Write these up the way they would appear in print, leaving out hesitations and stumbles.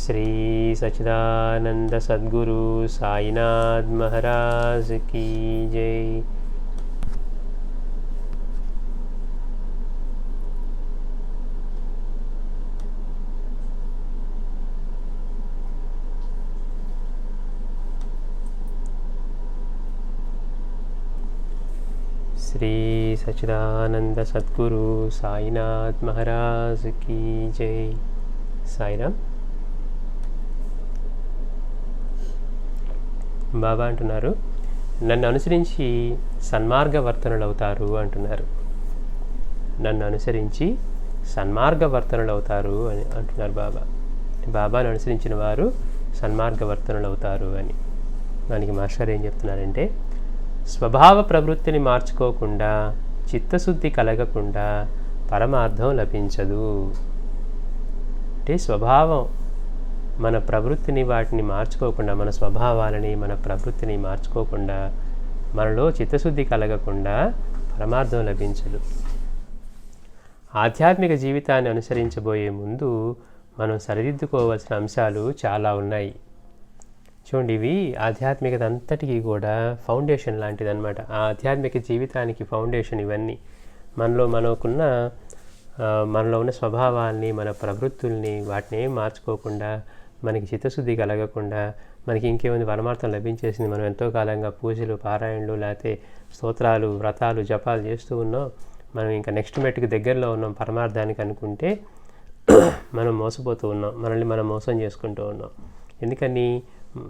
श्री सच्चिदानंद सद्गुरु साईनाथ महाराज की जय। श्री सच्चिदानंद सद्गुरु साईनाथ महाराज की जय। साईराम। బాబా అంటున్నారు, నన్ను అనుసరించి సన్మార్గవర్తనులు అవుతారు అంటున్నారు. నన్ను అనుసరించి సన్మార్గవర్తనులు అవుతారు అని అంటున్నారు బాబా. బాబాను అనుసరించిన వారు సన్మార్గవర్తనులు అవుతారు అని. దానికి మాస్టర్ ఏం చెప్తున్నారంటే, స్వభావ ప్రవృత్తిని మార్చుకోకుండా, చిత్తశుద్ధి కలగకుండా పరమార్థం లభించదు. అంటే స్వభావం, మన ప్రవృత్తిని వాటిని మార్చుకోకుండా, మన స్వభావాలని మన ప్రవృత్తిని మార్చుకోకుండా, మనలో చిత్తశుద్ధి కలగకుండా పరమార్థం లభించదు. ఆధ్యాత్మిక జీవితాన్ని అనుసరించబోయే ముందు మనం సరిదిద్దుకోవాల్సిన అంశాలు చాలా ఉన్నాయి. చూడండి, ఇవి ఆధ్యాత్మికత అంతటికీ కూడా ఫౌండేషన్ లాంటిది అనమాట. ఆ ఆధ్యాత్మిక జీవితానికి ఫౌండేషన్ ఇవన్నీ. మనలో ఉన్న స్వభావాల్ని, మన ప్రవృత్తుల్ని వాటిని ఏం మార్చుకోకుండా, మనకి చిత్తశుద్ధి కలగకుండా, మనకి ఇంకేముంది పరమార్థం లభించేసింది, మనం ఎంతో కాలంగా పూజలు, పారాయణలు, లేకపోతే స్తోత్రాలు, వ్రతాలు, జపాలు చేస్తూ ఉన్నాం, మనం ఇంకా నెక్స్ట్ మెట్టుకు దగ్గరలో ఉన్నాం పరమార్థానికి అనుకుంటే మనం మోసపోతూ ఉన్నాం, మనల్ని మనం మోసం చేసుకుంటూ ఉన్నాం. ఎందుకని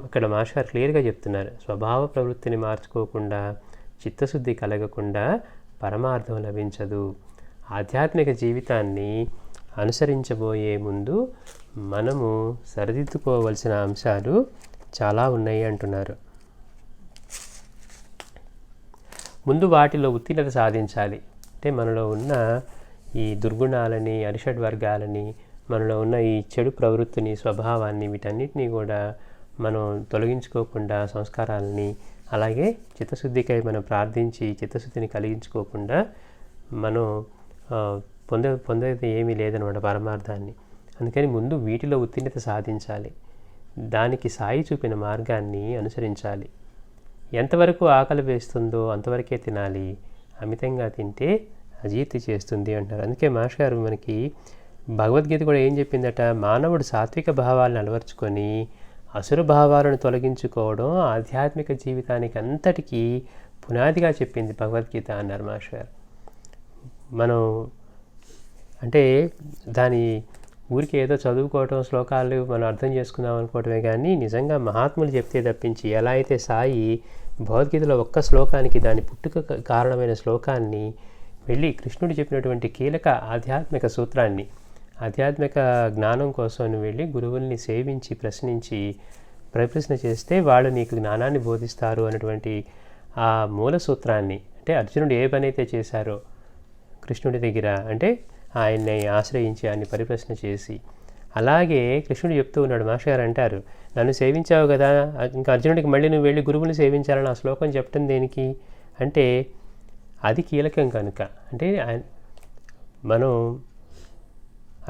ఇక్కడ మాస్టర్ క్లియర్గా చెప్తున్నారు, స్వభావ ప్రవృత్తిని మార్చుకోకుండా, చిత్తశుద్ధి కలగకుండా పరమార్థం లభించదు. ఆధ్యాత్మిక జీవితాన్ని అనుసరించబోయే ముందు మనము సరిదిద్దుకోవలసిన అంశాలు చాలా ఉన్నాయి అంటున్నారు. ముందు వాటిలో ఉత్తీర్ణత సాధించాలి. అంటే మనలో ఉన్న ఈ దుర్గుణాలని, అరిషడ్ వర్గాలని, మనలో ఉన్న ఈ చెడు ప్రవృత్తిని, స్వభావాన్ని, వీటన్నిటినీ కూడా మనం తొలగించుకోకుండా, సంస్కారాలని, అలాగే చిత్తశుద్ధికై మనం ప్రార్థించి చిత్తశుద్ధిని కలిగించుకోకుండా మనం పొందేది ఏమీ లేదనమాట పరమార్థాన్ని. అందుకని ముందు వీటిలో ఉత్తీర్ణత సాధించాలి. దానికి సాయి చూపిన మార్గాన్ని అనుసరించాలి. ఎంతవరకు ఆకలి వేస్తుందో అంతవరకే తినాలి, అమితంగా తింటే అజీర్తి చేస్తుంది అంటారు. అందుకే మాస్టర్ గారు మనకి భగవద్గీత కూడా ఏం చెప్పిందట, మానవుడు సాత్విక భావాలను అలవర్చుకొని అసుర భావాలను తొలగించుకోవడం ఆధ్యాత్మిక జీవితానికి అంతటికీ పునాదిగా చెప్పింది భగవద్గీత అన్నారు మాస్టర్ గారు. మనం అంటే దాని ఊరికి ఏదో చదువుకోవటం, శ్లోకాలు మనం అర్థం చేసుకుందాం అనుకోవటమే కానీ నిజంగా మహాత్ములు చెప్తే తప్పించి, ఎలా అయితే సాయి భగవద్గీతలో ఒక్క శ్లోకానికి, దాని పుట్టుక కారణమైన శ్లోకాన్ని వెళ్ళి కృష్ణుడు చెప్పినటువంటి కీలక ఆధ్యాత్మిక సూత్రాన్ని, ఆధ్యాత్మిక జ్ఞానం కోసం వెళ్ళి గురువుల్ని సేవించి ప్రశ్నించి ప్రశ్న చేస్తే వాళ్ళు నీకు జ్ఞానాన్ని బోధిస్తారు అన్నటువంటి ఆ మూల సూత్రాన్ని, అంటే అర్జునుడు ఏ పని అయితే చేశారో కృష్ణుడి దగ్గర, అంటే ఆయన్ని ఆశ్రయించి ఆయన్ని పరిప్రశ్న చేసి, అలాగే కృష్ణుడు చెప్తూ ఉన్నాడు. మాస్టర్ గారు అంటారు, నన్ను సేవించావు కదా, ఇంకా అర్జునుడికి మళ్ళీ నువ్వు వెళ్ళి గురువుని సేవించాలని ఆ శ్లోకం చెప్పడం దేనికి అంటే అది కీలకం కనుక. అంటే మనం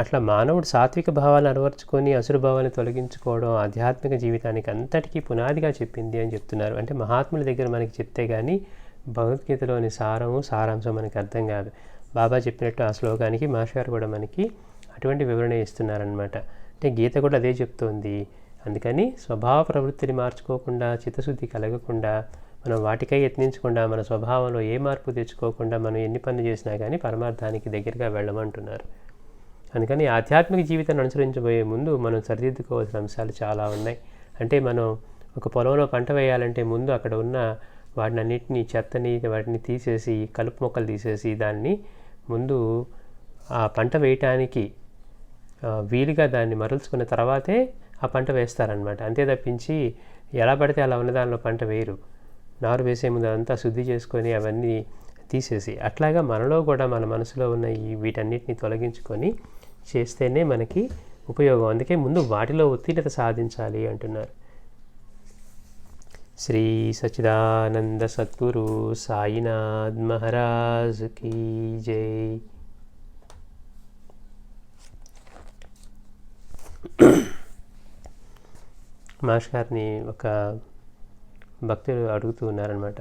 అట్లా మానవుడు సాత్విక భావాలను అలవర్చుకొని అసుర భావాలను తొలగించుకోవడం ఆధ్యాత్మిక జీవితానికి అంతటికీ పునాదిగా చెప్పింది అని చెప్తున్నారు. అంటే మహాత్ముల దగ్గర మనకి చెప్తే కానీ భగవద్గీతలోని సారాంశం మనకి అర్థం కాదు. బాబా చెప్పినట్టు ఆ శ్లోకానికి మాస్టర్ కూడా మనకి అటువంటి వివరణ ఇస్తున్నారనమాట. అంటే గీత కూడా అదే చెప్తోంది. అందుకని స్వభావ ప్రవృత్తిని మార్చుకోకుండా, చిత్తశుద్ధి కలగకుండా, మనం వాటికై యత్నించకుండా, మన స్వభావంలో ఏ మార్పు తెచ్చుకోకుండా మనం ఎన్ని పనులు చేసినా కానీ పరమార్థానికి దగ్గరగా వెళ్ళమంటున్నారు. అందుకని ఆధ్యాత్మిక జీవితాన్ని అనుసరించబోయే ముందు మనం సరిదిద్దుకోవాల్సిన అంశాలు చాలా ఉన్నాయి. అంటే మనం ఒక పొలంలో పంట వేయాలంటే ముందు అక్కడ ఉన్న వాటిని అన్నింటినీ, చెత్తని వాటిని తీసేసి, కలుపు మొక్కలు తీసేసి, దాన్ని ముందు ఆ పంట వేయటానికి వీలుగా దాన్ని మరల్చుకున్న తర్వాతే ఆ పంట వేస్తారనమాట. అంతే తప్పించి ఎలా పడితే అలా ఉన్న దానిలో పంట వేయరు. నారు వేసే ముందు అదంతా శుద్ధి చేసుకొని అవన్నీ తీసేసి, అట్లాగా మనలో కూడా మన మనసులో ఉన్న వీటన్నిటిని తొలగించుకొని చేస్తేనే మనకి ఉపయోగం. అందుకే ముందు వాటిలో ఉత్తీర్ణత సాధించాలి అంటున్నారు. శ్రీ సచ్చిదానంద సద్గురు సాయినాథ్ మహారాజ్ కీ జై. మాస్టర్ గారిని ఒక భక్తులు అడుగుతూ ఉన్నారనమాట.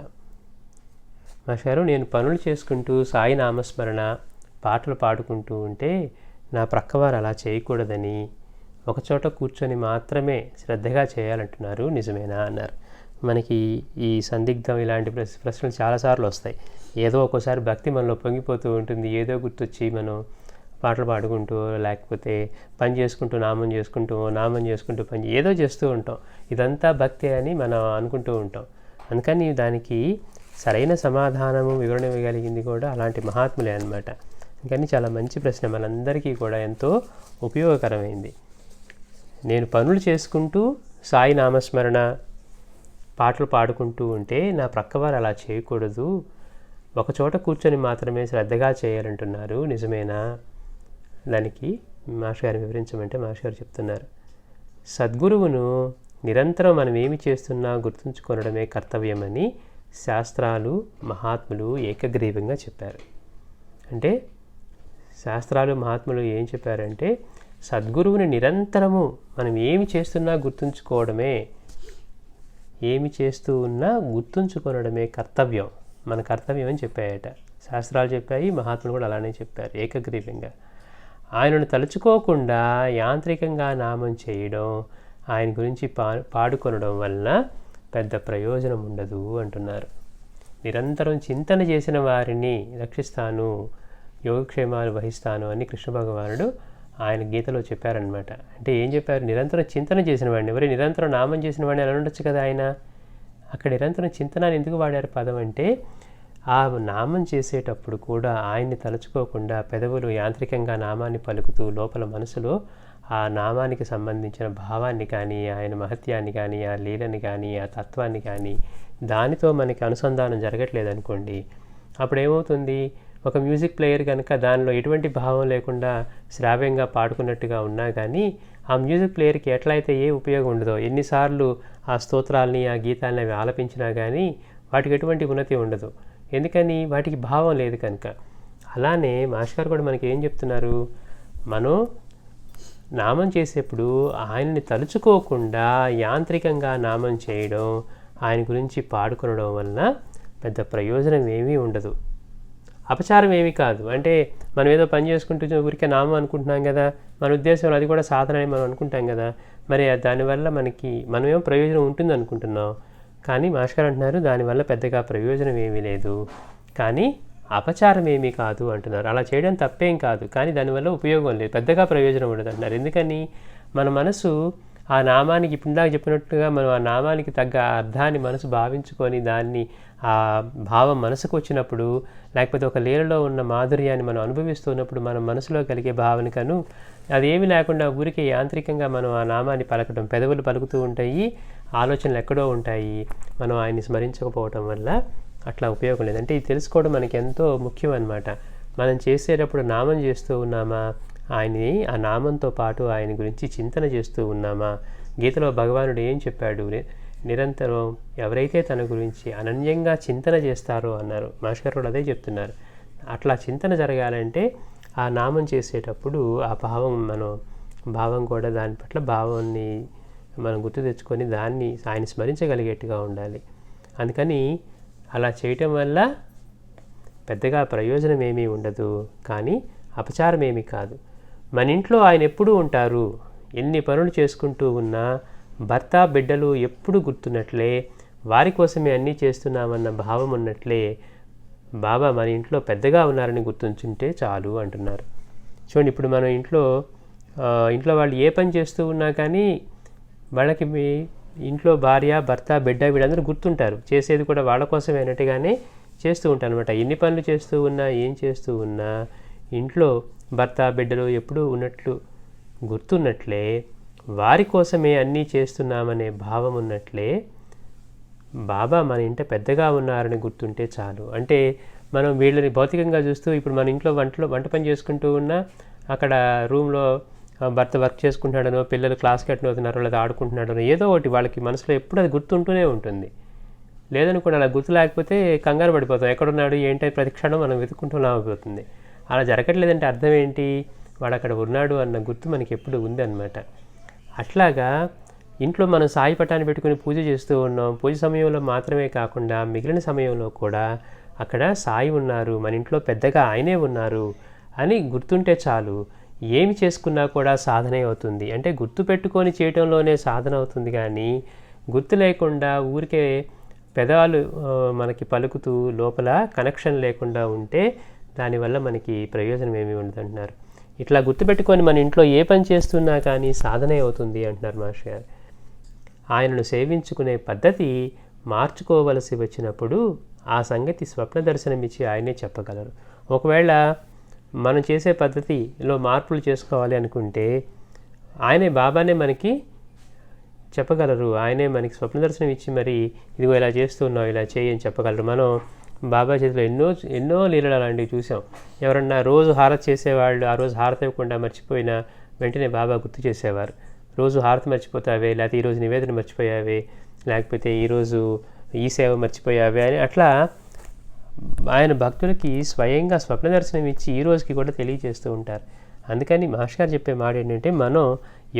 మాస్టర్ గారు, నేను పనులు చేసుకుంటూ సాయి నామస్మరణ పాటలు పాడుకుంటూ ఉంటే నా ప్రక్కవారు అలా చేయకూడదని, ఒకచోట కూర్చొని మాత్రమే శ్రద్ధగా చేయాలంటున్నారు, నిజమేనా అన్నారు. మనకి ఈ సందిగ్ధం ఇలాంటి ప్రశ్నలు చాలాసార్లు వస్తాయి. ఏదో ఒక్కోసారి భక్తి మనలో పొంగిపోతూ ఉంటుంది, ఏదో గుర్తొచ్చి మనం పాటలు పాడుకుంటూ లేకపోతే పని చేసుకుంటూ నామం చేసుకుంటూ పని ఏదో చేస్తూ ఉంటాం. ఇదంతా భక్తి అని మనం అనుకుంటూ ఉంటాం. అందుకని దానికి సరైన సమాధానము వివరణ ఇవ్వగలిగింది కూడా అలాంటి మహాత్ములే అన్నమాట. అందుకని చాలా మంచి ప్రశ్న, మనందరికీ కూడా ఎంతో ఉపయోగకరమైంది. నేను పనులు చేసుకుంటూ సాయి నామస్మరణ పాటలు పాడుకుంటూ ఉంటే నా ప్రక్కవారు అలా చేయకూడదు, ఒకచోట కూర్చొని మాత్రమే శ్రద్ధగా చేయాలంటున్నారు, నిజమేనా? దానికి మాస్టర్ గారు వివరించమంటే మాస్టర్ గారు చెప్తున్నారు, సద్గురువును నిరంతరం మనం ఏమి చేస్తున్నా గుర్తుంచుకొనడమే కర్తవ్యమని శాస్త్రాలు మహాత్ములు ఏకగ్రీవంగా చెప్పారు. అంటే శాస్త్రాలు మహాత్ములు ఏం చెప్పారంటే సద్గురువుని నిరంతరము మనం ఏమి చేస్తున్నా గుర్తుంచుకోవడమే, ఏమి చేస్తూ ఉన్నా గుర్తుంచుకొనడమే కర్తవ్యం, మన కర్తవ్యం అని చెప్పాయట. శాస్త్రాలు చెప్పాయి, మహాత్ములు కూడా అలానే చెప్పారు ఏకగ్రీవంగా. ఆయనను తలుచుకోకుండా యాంత్రికంగా నామం చేయడం, ఆయన గురించి పాడుకొనడం వలన పెద్ద ప్రయోజనం ఉండదు అంటున్నారు. నిరంతరం చింతన చేసిన వారిని రక్షిస్తాను, యోగక్షేమాలు వహిస్తాను అని కృష్ణ భగవానుడు ఆయన గీతలో చెప్పారనమాట. అంటే ఏం చెప్పారు? నిరంతరం చింతన చేసిన వాడిని, ఎవరి నిరంతరం నామం చేసిన వాడిని అని ఉండొచ్చు కదా ఆయన. అక్కడ నిరంతరం చింతనాన్ని ఎందుకు వాడారు పదం అంటే, ఆ నామం చేసేటప్పుడు కూడా ఆయన్ని తలుచుకోకుండా పెదవులు యాంత్రికంగా నామాన్ని పలుకుతూ లోపల మనసులో ఆ నామానికి సంబంధించిన భావాన్ని కానీ, ఆయన మహత్యాన్ని కానీ, ఆ లీలని కానీ, ఆ తత్వాన్ని కానీ దానితో మనకి అనుసంధానం జరగట్లేదు అనుకోండి, అప్పుడు ఏమవుతుంది? ఒక మ్యూజిక్ ప్లేయర్ కనుక దానిలో ఎటువంటి భావం లేకుండా శ్రావ్యంగా పాడుకున్నట్టుగా ఉన్నా కానీ ఆ మ్యూజిక్ ప్లేయర్కి ఎట్లయితే ఏ ఉపయోగం ఉండదో, ఎన్నిసార్లు ఆ స్తోత్రాలని ఆ గీతాలని అవి ఆలపించినా కానీ వాటికి ఎటువంటి ఉన్నతి ఉండదు. ఎందుకని? వాటికి భావం లేదు కనుక. అలానే మాస్టర్ గారు కూడా మనకి ఏం చెప్తున్నారు, మనం నామం చేసేప్పుడు ఆయన్ని తలుచుకోకుండా యాంత్రికంగా నామం చేయడం, ఆయన గురించి పాడుకొనడం వలన పెద్ద ప్రయోజనం ఏమీ ఉండదు, అపచారం ఏమీ కాదు. అంటే మనం ఏదో పని చేసుకుంటూ ఊరికే నామం అనుకుంటున్నాం కదా, మన ఉద్దేశంలో అది కూడా సాధన అని మనం అనుకుంటాం కదా, మరి దానివల్ల మనమేమో ప్రయోజనం ఉంటుంది అనుకుంటున్నాం. కానీ మాస్టర్ అంటున్నారు దానివల్ల పెద్దగా ప్రయోజనం ఏమీ లేదు, కానీ అపచారం ఏమీ కాదు అంటున్నారు. అలా చేయడం తప్పేం కాదు, కానీ దానివల్ల ఉపయోగం లేదు, పెద్దగా ప్రయోజనం ఉండదు అంటున్నారు. ఎందుకని? మన మనసు ఆ నామానికి ఇందాక చెప్పినట్టుగా మనం ఆ నామానికి తగ్గ అర్థాన్ని మనసు భావించుకొని దాన్ని ఆ భావం మనసుకు వచ్చినప్పుడు, లేకపోతే ఒక లీలలో ఉన్న మాధుర్యాన్ని మనం అనుభవిస్తున్నప్పుడు మన మనసులో కలిగే భావనకను అదేమి లేకుండా ఊరికే యాంత్రికంగా మనం ఆ నామాన్ని పలకడం, పెదవులు పలుకుతూ ఉంటాయి, ఆలోచనలు ఎక్కడో ఉంటాయి, మనం ఆయన్ని స్మరించకపోవటం వల్ల అట్లా ఉపయోగం లేదు. అంటే ఇది తెలుసుకోవడం మనకి ఎంతో ముఖ్యం అన్నమాట. మనం చేసేటప్పుడు నామం చేస్తూ ఉన్నామా, ఆయన్ని ఆ నామంతో పాటు ఆయన గురించి చింతన చేస్తూ ఉన్నామా? గీతలో భగవానుడు ఏం చెప్పాడు? నిరంతరం ఎవరైతే తన గురించి అనన్యంగా చింతన చేస్తారో అన్నారు. మాస్టర్ కూడా అదే చెప్తున్నారు. అట్లా చింతన జరగాలంటే ఆ నామం చేసేటప్పుడు ఆ భావం కూడా దాని పట్ల భావాన్ని మనం గుర్తు తెచ్చుకొని దాన్ని ఆయన స్మరించగలిగేట్టుగా ఉండాలి. అందుకని అలా చేయటం వల్ల పెద్దగా ప్రయోజనం ఏమీ ఉండదు, కానీ అపచారం ఏమీ కాదు. మన ఇంట్లో ఆయన ఎప్పుడూ ఉంటారు, ఎన్ని పనులు చేసుకుంటూ ఉన్నా భర్త బిడ్డలు ఎప్పుడు గుర్తున్నట్లే, వారి కోసమే అన్నీ చేస్తున్నామన్న భావం ఉన్నట్లే బాబా మన ఇంట్లో పెద్దగా ఉన్నారని గుర్తుంచుంటే చాలు అంటున్నారు. చూడండి, ఇప్పుడు మనం ఇంట్లో వాళ్ళు ఏ పని చేస్తూ ఉన్నా కానీ వాళ్ళకి ఇంట్లో భార్య భర్త బిడ్డ వీళ్ళందరూ గుర్తుంటారు, చేసేది కూడా వాళ్ళ కోసమే అన్నట్టుగానే చేస్తూ ఉంటారు అనమాట. ఎన్ని పనులు చేస్తూ ఉన్నా ఏం చేస్తూ ఉన్నా ఇంట్లో భర్త బిడ్డలు ఎప్పుడూ ఉన్నట్లు గుర్తున్నట్లే, వారి కోసమే అన్నీ చేస్తున్నామనే భావం ఉన్నట్లే బాబా మన ఇంట పెద్దగా ఉన్నారని గుర్తుంటే చాలు. అంటే మనం వీళ్ళని భౌతికంగా చూస్తూ ఇప్పుడు మన ఇంట్లో వంట పని చేసుకుంటూ ఉన్నా అక్కడ రూమ్లో భర్త వర్క్ చేసుకుంటున్నాడనో, పిల్లలు క్లాస్కి అటెండ్ అవుతున్నారో, లేదా ఆడుకుంటున్నాడనో, ఏదో ఒకటి వాళ్ళకి మనసులో ఎప్పుడు అది గుర్తుంటూనే ఉంటుంది. లేదని కూడా అలా గుర్తు లేకపోతే కంగారు పడిపోతాం, ఎక్కడున్నాడు ఏంటంటే ప్రతి క్షణం మనం వెతుక్కుంటూనే అయిపోతుంది. అలా జరగట్లేదంటే అర్థం ఏంటి? వాడు అక్కడ ఉన్నాడు అన్న గుర్తు మనకి ఎప్పుడు ఉంది అన్నమాట. అట్లాగా ఇంట్లో మనం సాయి పటాన్ని పెట్టుకుని పూజ చేస్తూ ఉన్నాం. పూజ సమయంలో మాత్రమే కాకుండా మిగిలిన సమయంలో కూడా అక్కడ సాయి ఉన్నారు, మన ఇంట్లో పెద్దగా ఆయనే ఉన్నారు అని గుర్తుంటే చాలు. ఏమి చేసుకున్నా కూడా సాధనే అవుతుంది. అంటే గుర్తు పెట్టుకొని చేయటంలోనే సాధన అవుతుంది, కానీ గుర్తు లేకుండా ఊరికే పెదాలు మనకి పలుకుతూ లోపల కనెక్షన్ లేకుండా ఉంటే దానివల్ల మనకి ప్రయోజనం ఏమీ ఉండదు అంటున్నారు. ఇట్లా గుర్తుపెట్టుకొని మన ఇంట్లో ఏ పని చేస్తున్నా కానీ సాధనే అవుతుంది అంటున్నారు మాస్టర్ గారు. ఆయనను సేవించుకునే పద్ధతి మార్చుకోవలసి వచ్చినప్పుడు ఆ సంగతి స్వప్న దర్శనమిచ్చి ఆయనే చెప్పగలరు. ఒకవేళ మనం చేసే పద్ధతిలో మార్పులు చేసుకోవాలి అనుకుంటే ఆయనే, బాబానే మనకి చెప్పగలరు. ఆయనే మనకి స్వప్న దర్శనం ఇచ్చి మరి ఇదిగో ఇలా చేస్తున్నావు, ఇలా చేయి అని చెప్పగలరు. మనం బాబా చేతిలో ఎన్నో లీలలు అలాంటివి చూసాం. ఎవరన్నా రోజు హారతి చేసేవాళ్ళు ఆ రోజు హారతి ఇవ్వకుండా మర్చిపోయినా వెంటనే బాబా గుర్తు చేసేవారు. రోజు హారతి మర్చిపోతావే, లేకపోతే ఈరోజు నివేదన మర్చిపోయావే, లేకపోతే ఈరోజు ఈ సేవ మర్చిపోయావే అని అట్లా ఆయన భక్తులకి స్వయంగా స్వప్న దర్శనం ఇచ్చి ఈ రోజుకి కూడా తెలియజేస్తూ ఉంటారు. అందుకని మాస్టర్ గారు చెప్పే మాట ఏంటంటే, మనం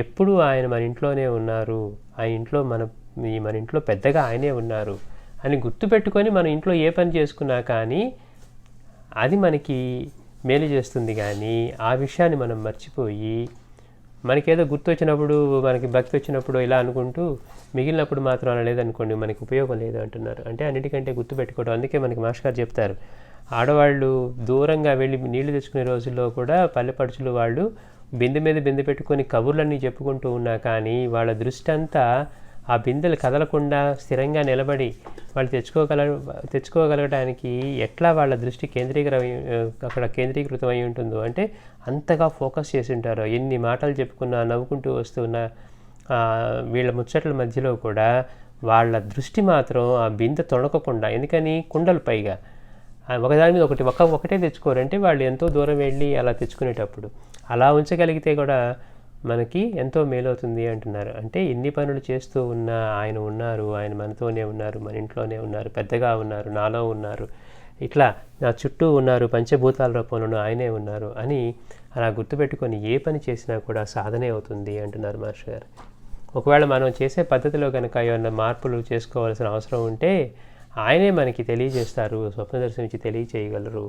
ఎప్పుడూ ఆయన మన ఇంట్లోనే ఉన్నారు, మన ఇంట్లో పెద్దగా ఆయనే ఉన్నారు అని గుర్తుపెట్టుకొని మన ఇంట్లో ఏ పని చేసుకున్నా కానీ అది మనకి మేలు చేస్తుంది. కానీ ఆ విషయాన్ని మనం మర్చిపోయి మనకేదో గుర్తు వచ్చినప్పుడు, మనకి భక్తి వచ్చినప్పుడు ఇలా అనుకుంటూ మిగిలినప్పుడు మాత్రం అలా లేదనుకోండి, మనకి ఉపయోగం లేదు అంటున్నారు. అంటే అన్నిటికంటే గుర్తుపెట్టుకోవడం. అందుకే మనకి మాస్టర్ గారు చెప్తారు, ఆడవాళ్ళు దూరంగా వెళ్ళి నీళ్లు తెచ్చుకునే రోజుల్లో కూడా పల్లెపడుచులు వాళ్ళు బిందె మీద బిందె పెట్టుకొని కబుర్లన్నీ చెప్పుకుంటూ ఉన్నా కానీ వాళ్ళ దృష్టి అంతా ఆ బిందెలు కదలకుండా స్థిరంగా నిలబడి వాళ్ళు తెచ్చుకోగలగడానికి ఎట్లా వాళ్ళ దృష్టి అక్కడ కేంద్రీకృతం అయి ఉంటుందో, అంటే అంతగా ఫోకస్ చేసి ఉంటారో. ఎన్ని మాటలు చెప్పుకున్నా నవ్వుకుంటూ వస్తున్న వీళ్ళ ముచ్చట్ల మధ్యలో కూడా వాళ్ళ దృష్టి మాత్రం ఆ బిందె తొణకకుండా, ఎందుకని కుండలు పైగా ఒకదాని మీద ఒకటే తెచ్చుకోరంటే వాళ్ళు ఎంతో దూరం వెళ్ళి అలా తెచ్చుకునేటప్పుడు అలా ఉంచగలిగితే కూడా మనకి ఎంతో మేలవుతుంది అంటున్నారు. అంటే ఎన్ని పనులు చేస్తూ ఉన్నా ఆయన ఉన్నారు, ఆయన మనతోనే ఉన్నారు, మన ఇంట్లోనే ఉన్నారు, పెద్దగా ఉన్నారు, నాలో ఉన్నారు, ఇట్లా నా చుట్టూ ఉన్నారు, పంచభూతాల రూపంలోనూ ఆయనే ఉన్నారు అని అలా గుర్తుపెట్టుకొని ఏ పని చేసినా కూడా సాధనే అవుతుంది అంటున్నారు మాస్టర్ గారు. ఒకవేళ మనం చేసే పద్ధతిలో కనుక ఏమైనా మార్పులు చేసుకోవాల్సిన అవసరం ఉంటే ఆయనే మనకి తెలియజేస్తారు, స్వప్న దర్శనం ఇచ్చి తెలియచేయగలరు.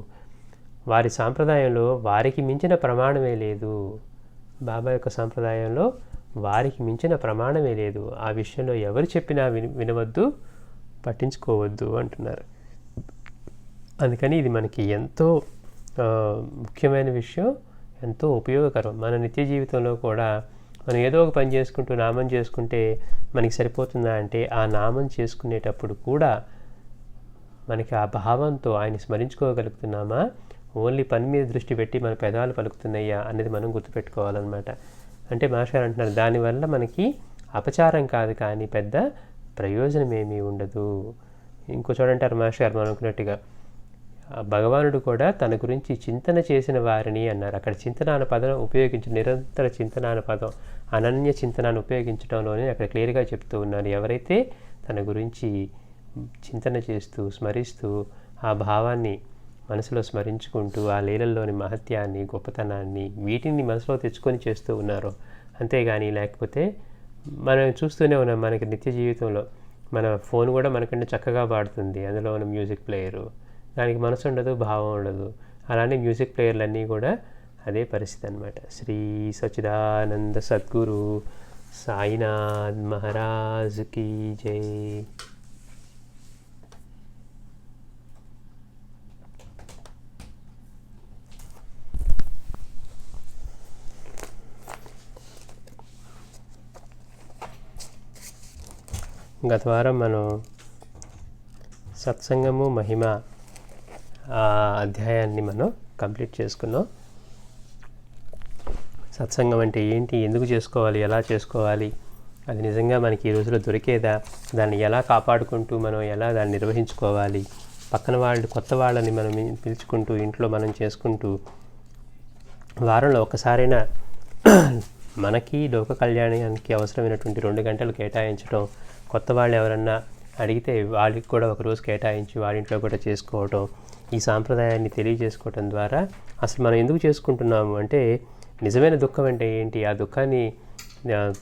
వారి సాంప్రదాయంలో వారికి మించిన ప్రమాణమే లేదు. బాబా యొక్క సాంప్రదాయంలో వారికి మించిన ప్రమాణమే లేదు. ఆ విషయంలో ఎవరు చెప్పినా వినవద్దు, పట్టించుకోవద్దు అంటున్నారు. అందుకని ఇది మనకి ఎంతో ముఖ్యమైన విషయం, ఎంతో ఉపయోగకరం. మన నిత్య జీవితంలో కూడా మనం ఏదో ఒక పని చేసుకుంటూ నామం చేసుకుంటే మనకి సరిపోతుందా అంటే, ఆ నామం చేసుకునేటప్పుడు కూడా మనకి ఆ భావంతో ఆయన స్మరించుకోగలుగుతున్నామా, ఓన్లీ పని మీద దృష్టి పెట్టి మన పెదాలు పలుకుతున్నాయా అనేది మనం గుర్తుపెట్టుకోవాలన్నమాట. అంటే మాస్టర్ అంటున్నారు, దానివల్ల మనకి అపచారం కాదు కానీ పెద్ద ప్రయోజనం ఏమీ ఉండదు. ఇంకో చూడంటారు మాస్టర్ గారు మనం అనుకున్నట్టుగా, భగవానుడు కూడా తన గురించి చింతన చేసిన వారిని అన్నారు. అక్కడ చింతన అనే పదం నిరంతర చింతన అనే పదం, అనన్య చింతనాన్ని ఉపయోగించడంలోనే అక్కడ క్లియర్గా చెప్తూ ఉన్నారు. ఎవరైతే తన గురించి చింతన చేస్తూ స్మరిస్తూ ఆ భావాన్ని మనసులో స్మరించుకుంటూ ఆ లీలల్లోని మహత్యాన్ని, గొప్పతనాన్ని, వీటిని మనసులో తెచ్చుకొని చేస్తూ ఉన్నారు. అంతేగాని లేకపోతే మనం చూస్తూనే ఉన్నాం, మనకి నిత్య జీవితంలో మన ఫోన్ కూడా మనకంటే చక్కగా పాడుతుంది, అందులో ఉన్న మ్యూజిక్ ప్లేయరు, దానికి మనసు ఉండదు, భావం ఉండదు. అలానే మ్యూజిక్ ప్లేయర్లన్నీ కూడా అదే పరిస్థితి అన్నమాట. శ్రీ సచ్చిదానంద సద్గురు సాయినాథ్ మహారాజ్ కీ జై. గత వారం మనం సత్సంగము మహిమ ఆ అధ్యాయాన్ని మనం కంప్లీట్ చేసుకున్నాం. సత్సంగం అంటే ఏంటి, ఎందుకు చేసుకోవాలి, ఎలా చేసుకోవాలి, అది నిజంగా మనకి ఈ రోజులో దొరికేదా, దాన్ని ఎలా కాపాడుకుంటూ మనం ఎలా దాన్ని నిర్వహించుకోవాలి, పక్కన వాళ్ళు కొత్త వాళ్ళని మనం పిలుచుకుంటూ ఇంట్లో మనం చేసుకుంటూ వారంలో ఒక్కసారైనా మనకి లోక కళ్యాణానికి అవసరమైనటువంటి 2 గంటలు కేటాయించడం, కొత్త వాళ్ళు ఎవరన్నా అడిగితే వాళ్ళకి కూడా ఒకరోజు కేటాయించి వాళ్ళింట్లో కూడా చేసుకోవటం, ఈ సాంప్రదాయాన్ని తెలియజేసుకోవటం ద్వారా అసలు మనం ఎందుకు చేసుకుంటున్నాము అంటే, నిజమైన దుఃఖం అంటే ఏంటి, ఆ దుఃఖాన్ని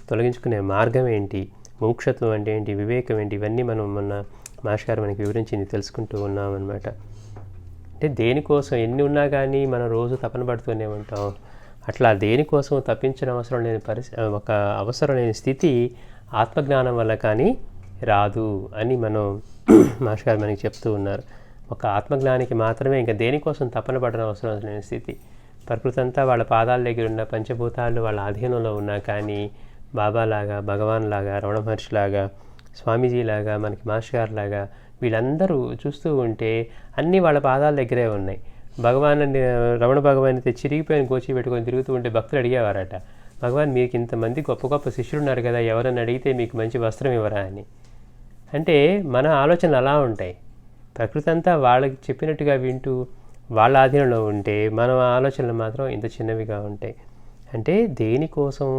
తొలగించుకునే మార్గం ఏంటి, ముముక్షత్వం అంటే ఏంటి, వివేకం ఏంటి, ఇవన్నీ మనం మొన్న మాస్టర్ గారు మనకి వివరించింది తెలుసుకుంటూ ఉన్నామన్నమాట. అంటే దేనికోసం ఎన్ని ఉన్నా కానీ మనం రోజు తపన పడుతూనే ఉంటాం. అట్లా దేనికోసం తప్పించిన అవసరం లేని ఒక అవసరం లేని స్థితి ఆత్మజ్ఞానం వల్ల కానీ రాదు అని మనం మాస్టర్ గారు మనకి చెప్తూ ఉన్నారు. ఒక ఆత్మజ్ఞానికి మాత్రమే ఇంకా దేనికోసం తపన పడడం అవసరం లేని స్థితి. ప్రకృతి అంతా వాళ్ళ పాదాల దగ్గర ఉన్న పంచభూతాలు వాళ్ళ ఆధీనంలో ఉన్నా కానీ బాబాలాగా, భగవాన్ లాగా, రమణ మహర్షిలాగా, స్వామీజీలాగా, మనకి మాస్టర్ గారిలాగా వీళ్ళందరూ చూస్తూ ఉంటే అన్నీ వాళ్ళ పాదాల దగ్గరే ఉన్నాయి. భగవాన్ రమణ భగవాన్ అయితే చిరిగిపోయిన గోచి పెట్టుకొని తిరుగుతూ ఉంటే భక్తులు అడిగేవారట, భగవాన్ మీకు ఇంతమంది గొప్ప గొప్ప శిష్యులు ఉన్నారు కదా, ఎవరైనా అడిగితే మీకు మంచి వస్త్రం ఇవ్వరా అని. అంటే మన ఆలోచనలు అలా ఉంటాయి. ప్రకృతి అంతా వాళ్ళకి చెప్పినట్టుగా వింటూ వాళ్ళ ఆధీనంలో ఉంటే మన ఆలోచనలు మాత్రం ఇంత చిన్నవిగా ఉంటాయి. అంటే దేనికోసం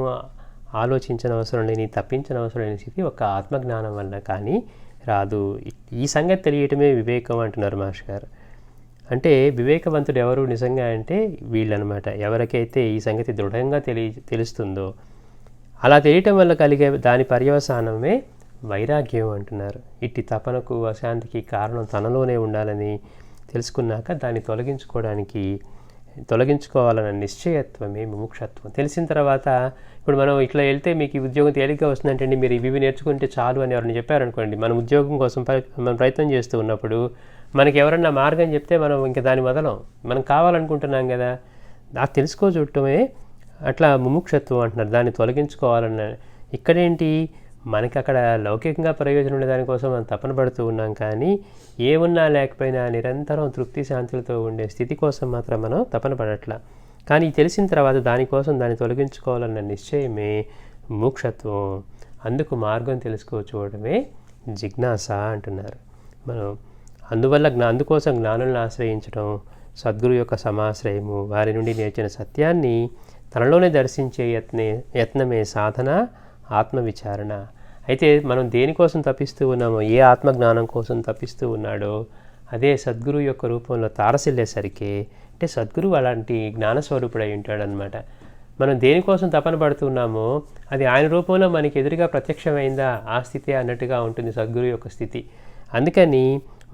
ఆలోచించిన అవసరం లేని, తప్పించిన అవసరం లేని స్థితి ఒక ఆత్మజ్ఞానం వల్ల కానీ రాదు. ఈ సంగతి తెలియటమే వివేకం అంటున్నారు మాస్టర్ గారు. అంటే వివేకవంతుడు ఎవరు నిజంగా అంటే వీళ్ళనమాట. ఎవరికైతే ఈ సంగతి దృఢంగా తెలుస్తుందో అలా తెలియటం వల్ల కలిగే దాని పర్యవసానమే వైరాగ్యం అంటున్నారు. ఇట్టి తపనకు, అశాంతికి కారణం తనలోనే ఉండాలని తెలుసుకున్నాక దాన్ని తొలగించుకోవాలన్న నిశ్చయత్వమే ముముక్షత్వం. తెలిసిన తర్వాత ఇప్పుడు మనం ఇట్లా వెళ్తే మీకు ఈ ఉద్యోగం తేలిగ్గా వస్తుందంటే మీరు ఇవి నేర్చుకుంటే చాలు అని ఎవరైనా చెప్పారనుకోండి, మనం ఉద్యోగం కోసం మనం ప్రయత్నం చేస్తూ ఉన్నప్పుడు మనకి ఎవరన్నా మార్గం చెప్తే మనం ఇంకా దాన్ని వదలం. మనం కావాలనుకుంటున్నాం కదా, నాకు తెలుసుకోవటమే అట్లా ముముక్షత్వం అంటున్నారు. దాన్ని తొలగించుకోవాలన్న ఇక్కడేంటి, మనకి అక్కడ లౌకికంగా ప్రయోజనం ఉండే దానికోసం మనం తపన పడుతూ ఉన్నాం. కానీ ఏమున్నా లేకపోయినా నిరంతరం తృప్తి శాంతులతో ఉండే స్థితి కోసం మాత్రం మనం తపన పడట్లా. కానీ తెలిసిన తర్వాత దానికోసం దాన్ని తొలగించుకోవాలన్న నిశ్చయమే మోక్షత్వం. అందుకు మార్గం తెలుసుకోవడమే జిజ్ఞాస అంటున్నారు. మనం అందుకోసం జ్ఞానులను ఆశ్రయించడం, సద్గురు యొక్క సమాశ్రయము, వారి నుండి నేర్చిన సత్యాన్ని తనలోనే దర్శించే యత్నమే సాధన, ఆత్మవిచారణ. అయితే మనం దేనికోసం తప్పిస్తూ ఉన్నామో, ఏ ఆత్మజ్ఞానం కోసం తప్పిస్తూ ఉన్నాడో అదే సద్గురు యొక్క రూపంలో తారసిల్లేసరికి, అంటే సద్గురు అలాంటి జ్ఞానస్వరూపుడై ఉంటాడనమాట. మనం దేనికోసం తపన పడుతున్నామో అది ఆయన రూపంలో మనకి ఎదురుగా ప్రత్యక్షమైందా ఆ స్థితి అన్నట్టుగా ఉంటుంది సద్గురు యొక్క స్థితి. అందుకని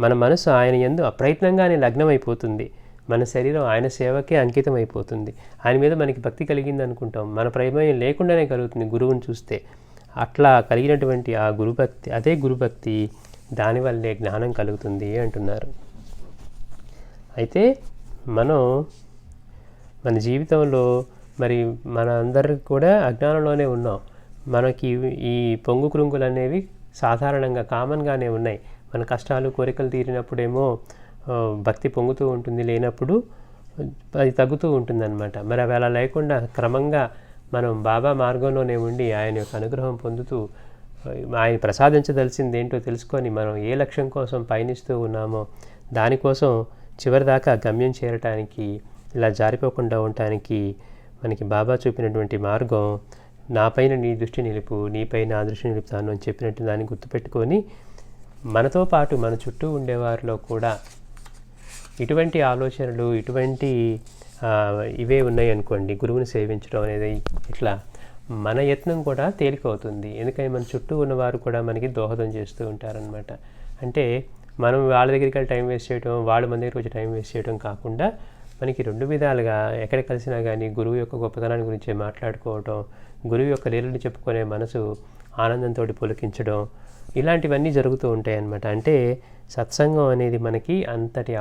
మన మనసు ఆయన యందు అప్రయత్నంగానే లగ్నమైపోతుంది. మన శరీరం ఆయన సేవకే అంకితం అయిపోతుంది. ఆయన మీద మనకి భక్తి కలిగింది అనుకుంటాం, మన ప్రమేయం లేకుండానే కలుగుతుంది గురువుని చూస్తే. అట్లా కలిగినటువంటి ఆ గురుభక్తి, అదే గురుభక్తి, దానివల్లే జ్ఞానం కలుగుతుంది అంటున్నారు. అయితే మనం మన జీవితంలో మరి మన అందరికి కూడా అజ్ఞానంలోనే ఉన్నాం. మనకి ఈ పొంగు కృంగులు అనేవి సాధారణంగా కామన్గానే ఉన్నాయి. మన కష్టాలు కోరికలు తీరినప్పుడేమో భక్తి పొంగుతూ ఉంటుంది, లేనప్పుడు అది తగ్గుతూ ఉంటుందన్నమాట. మరి అవి అలా లేకుండా క్రమంగా మనం బాబా మార్గంలోనే ఉండి ఆయన యొక్క అనుగ్రహం పొందుతూ ఆయన ప్రసాదించదలిసింది ఏంటో తెలుసుకొని మనం ఏ లక్ష్యం కోసం పయనిస్తూ ఉన్నామో దానికోసం చివరిదాకా గమ్యం చేరటానికి, ఇలా జారిపోకుండా ఉండటానికి మనకి బాబా చూపినటువంటి మార్గం, నాపైన నీ దృష్టి నిలుపు, నీపై నా దృష్టి నిలుపుతాను అని చెప్పినట్టు దాన్ని గుర్తుపెట్టుకొని మనతో పాటు మన చుట్టూ ఉండేవారిలో కూడా ఇటువంటి ఆలోచనలు, ఇటువంటి ఇవే ఉన్నాయి అనుకోండి, గురువుని సేవించడం అనేది, ఇట్లా మన యత్నం కూడా తేలికవుతుంది. ఎందుకని మన చుట్టూ ఉన్నవారు కూడా మనకి దోహదం చేస్తూ ఉంటారనమాట. అంటే మనం వాళ్ళ దగ్గరికి వెళ్ళి టైం వేస్ట్ చేయడం, వాళ్ళు మన దగ్గరికి వచ్చి టైం వేస్ట్ చేయడం కాకుండా మనకి రెండు విధాలుగా ఎక్కడ కలిసినా కానీ గురువు యొక్క గొప్పతనాన్ని గురించి మాట్లాడుకోవటం, గురువు యొక్క లీలలు చెప్పుకునే మనసు ఆనందంతో పులకించడం, ఇలాంటివన్నీ జరుగుతూ ఉంటాయి అన్నమాట. అంటే సత్సంగం అనేది మనకి అంతటి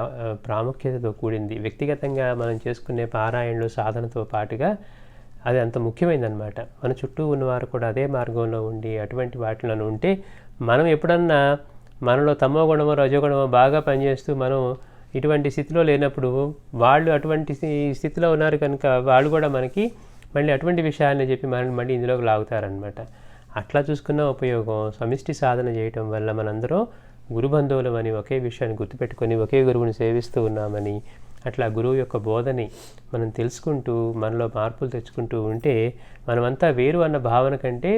ప్రాముఖ్యతతో కూడింది. వ్యక్తిగతంగా మనం చేసుకునే పారాయణలు, సాధనతో పాటుగా అది అంత ముఖ్యమైనదన్నమాట. మన చుట్టూ ఉన్నవారు కూడా అదే మార్గంలో ఉండి అటువంటి వాటిలో ఉంటే మనం ఎప్పుడన్నా మనలో తమో గుణమో రజోగుణమో బాగా పనిచేస్తూ మనం ఇటువంటి స్థితిలో లేనప్పుడు వాళ్ళు అటువంటి స్థితిలో ఉన్నారు కనుక వాళ్ళు కూడా మనకి మళ్ళీ అటువంటి విషయాన్ని చెప్పి మనల్ని మళ్ళీ ఇందులోకి లాగుతారనమాట. అట్లా చూసుకున్న ఉపయోగం, సమిష్టి సాధన చేయటం వల్ల మనందరం గురుబంధువులం అని ఒకే విషయాన్ని గుర్తుపెట్టుకొని ఒకే గురువుని సేవిస్తూ ఉన్నామని, అట్లా గురువు యొక్క బోధని మనం తెలుసుకుంటూ మనలో మార్పులు తెచ్చుకుంటూ ఉంటే మనమంతా వేరు అన్న భావన కంటే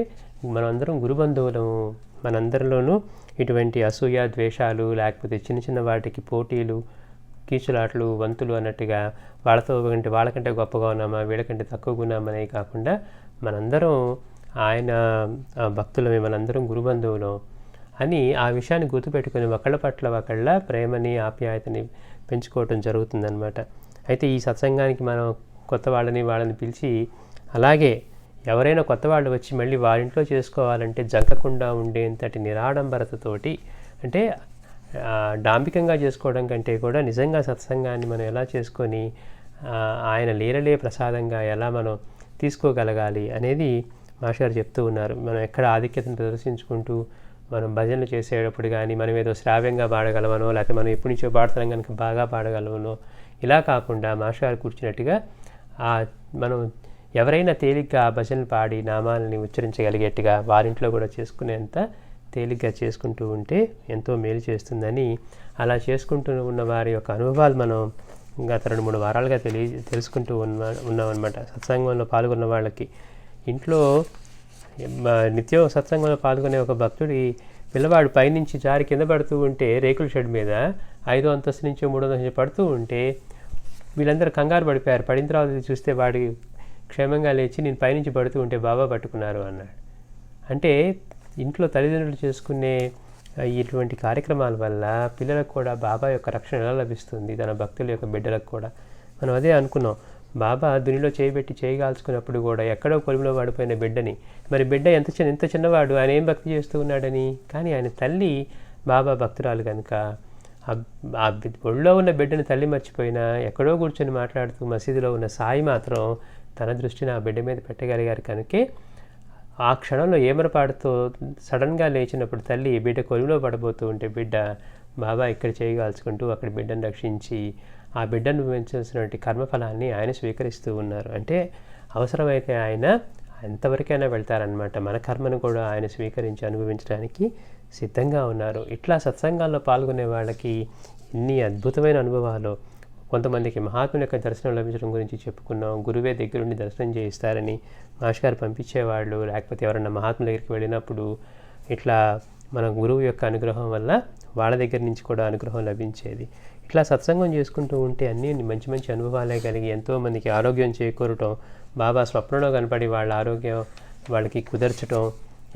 మనమందరం గురుబంధువులము. మనందరిలోనూ ఇటువంటి అసూయ, ద్వేషాలు, లేకపోతే చిన్న చిన్న వాటికి పోటీలు, కీచులాట్లు, వంతులు అన్నట్టుగా వాళ్ళకంటే గొప్పగా ఉన్నామా, వీళ్ళకంటే తక్కువగా ఉన్నామనే కాకుండా మనందరం ఆయన భక్తులమే, మనందరం గురుబంధువులు అని ఆ విషయాన్ని గుర్తుపెట్టుకొని ఒకళ్ళ పట్ల ఒకళ్ళ ప్రేమని ఆప్యాయతని పెంచుకోవటం జరుగుతుందన్నమాట. అయితే ఈ సత్సంగానికి మనం కొత్త వాళ్ళని పిలిచి, అలాగే ఎవరైనా కొత్త వాళ్ళు వచ్చి మళ్ళీ వారింట్లో చేసుకోవాలంటే జంకకుండా ఉండేంతటి నిరాడంబరతతోటి, అంటే డాంబికంగా చేసుకోవడం కంటే కూడా నిజంగా సత్సంగాన్ని మనం ఎలా చేసుకొని ఆయన లీలలే ప్రసాదంగా ఎలా మనం తీసుకోగలగాలి అనేది మాస్టర్ చెప్తూ ఉన్నారు. మనం ఎక్కడ ఆధిక్యతను ప్రదర్శించుకుంటూ మనం భజనలు చేసేటప్పుడు కానీ మనం ఏదో శ్రావ్యంగా పాడగలమనో, లేకపోతే మనం ఎప్పటి నుంచో పాడుతున్నాం కనుక బాగా పాడగలమనో, ఇలా కాకుండా మాస్టర్ కూర్చున్నట్టుగా మనం ఎవరైనా తేలిగ్గా ఆ భజనలు పాడి నామాలని ఉచ్చరించగలిగేట్టుగా వారింట్లో కూడా చేసుకునేంత తేలిగ్గా చేసుకుంటూ ఉంటే ఎంతో మేలు చేస్తుందని, అలా చేసుకుంటూ ఉన్న వారి యొక్క అనుభవాలు మనం గత 2-3 వారాలుగా తెలుసుకుంటూ ఉన్నామన్నమాట. సత్సంగంలో పాల్గొన్న వాళ్ళకి ఇంట్లో నిత్యం సత్సంగంలో పాల్గొనే ఒక భక్తుడి పిల్లవాడు పైనుంచి జారి కింద పడుతూ ఉంటే, రేకుల షెడ్ మీద 5వ అంతస్తు నుంచి 3వ అంతస్తు నుంచి పడుతూ ఉంటే వీళ్ళందరూ కంగారు పడిపోయారు. పడిన తర్వాత చూస్తే వాడి క్షేమంగా లేచి నేను పైనుంచి పడుతూ ఉంటే బాబా పట్టుకున్నారు అన్నాడు. అంటే ఇంట్లో తల్లిదండ్రులు చేసుకునే ఇటువంటి కార్యక్రమాల వల్ల పిల్లలకు కూడా బాబా యొక్క రక్షణ ఎలా లభిస్తుంది, తన భక్తుల యొక్క బిడ్డలకు కూడా. మనం అదే అనుకున్నాం, బాబా దునిలో చేయబెట్టి చేయగాల్చుకున్నప్పుడు కూడా ఎక్కడో కొలుములో పడిపోయిన బిడ్డని, మరి బిడ్డ ఎంత చిన్నవాడు, ఆయన ఏం భక్తి చేస్తూ ఉన్నాడని. కానీ ఆయన తల్లి బాబా భక్తురాలు కనుక ఆ ఒళ్ళో ఉన్న బిడ్డని తల్లి మర్చిపోయినా ఎక్కడో కూర్చొని మాట్లాడుతూ మసీదులో ఉన్న సాయి మాత్రం తన దృష్టిని ఆ బిడ్డ మీద పెట్టగలిగారు. కనుకే ఆ క్షణంలో ఏమరపాటుతో సడన్గా లేచినప్పుడు తల్లి బిడ్డ కొలువులో పడబోతూ ఉంటే బిడ్డ బాబా ఇక్కడ చేయగాల్చుకుంటూ అక్కడ బిడ్డను రక్షించి ఆ బిడ్డను పెంచాల్సినటువంటి కర్మఫలాన్ని ఆయన స్వీకరిస్తూ ఉన్నారు. అంటే అవసరమైతే ఆయన ఎంతవరకైనా వెళ్తారనమాట. మన కర్మను కూడా ఆయన స్వీకరించి అనుభవించడానికి సిద్ధంగా ఉన్నారు. ఇట్లా సత్సంగాల్లో పాల్గొనే వాళ్ళకి ఇన్ని అద్భుతమైన అనుభవాలు. కొంతమందికి మహాత్ముల యొక్క దర్శనం లభించడం గురించి చెప్పుకున్నాం. గురువే దగ్గరుండి దర్శనం చేయిస్తారని మాస్టర్ పంపించేవాళ్ళు, లేకపోతే ఎవరన్నా మహాత్ముల దగ్గరికి వెళ్ళినప్పుడు ఇట్లా మన గురువు యొక్క అనుగ్రహం వల్ల వాళ్ళ దగ్గర నుంచి కూడా అనుగ్రహం లభించేది. ఇట్లా సత్సంగం చేసుకుంటూ ఉంటే అన్నీ మంచి మంచి అనుభవాలే కలిగి ఎంతోమందికి ఆరోగ్యం చేకూరటం, బాబా స్వప్నంలో కనపడి వాళ్ళ ఆరోగ్యం వాళ్ళకి కుదర్చటం,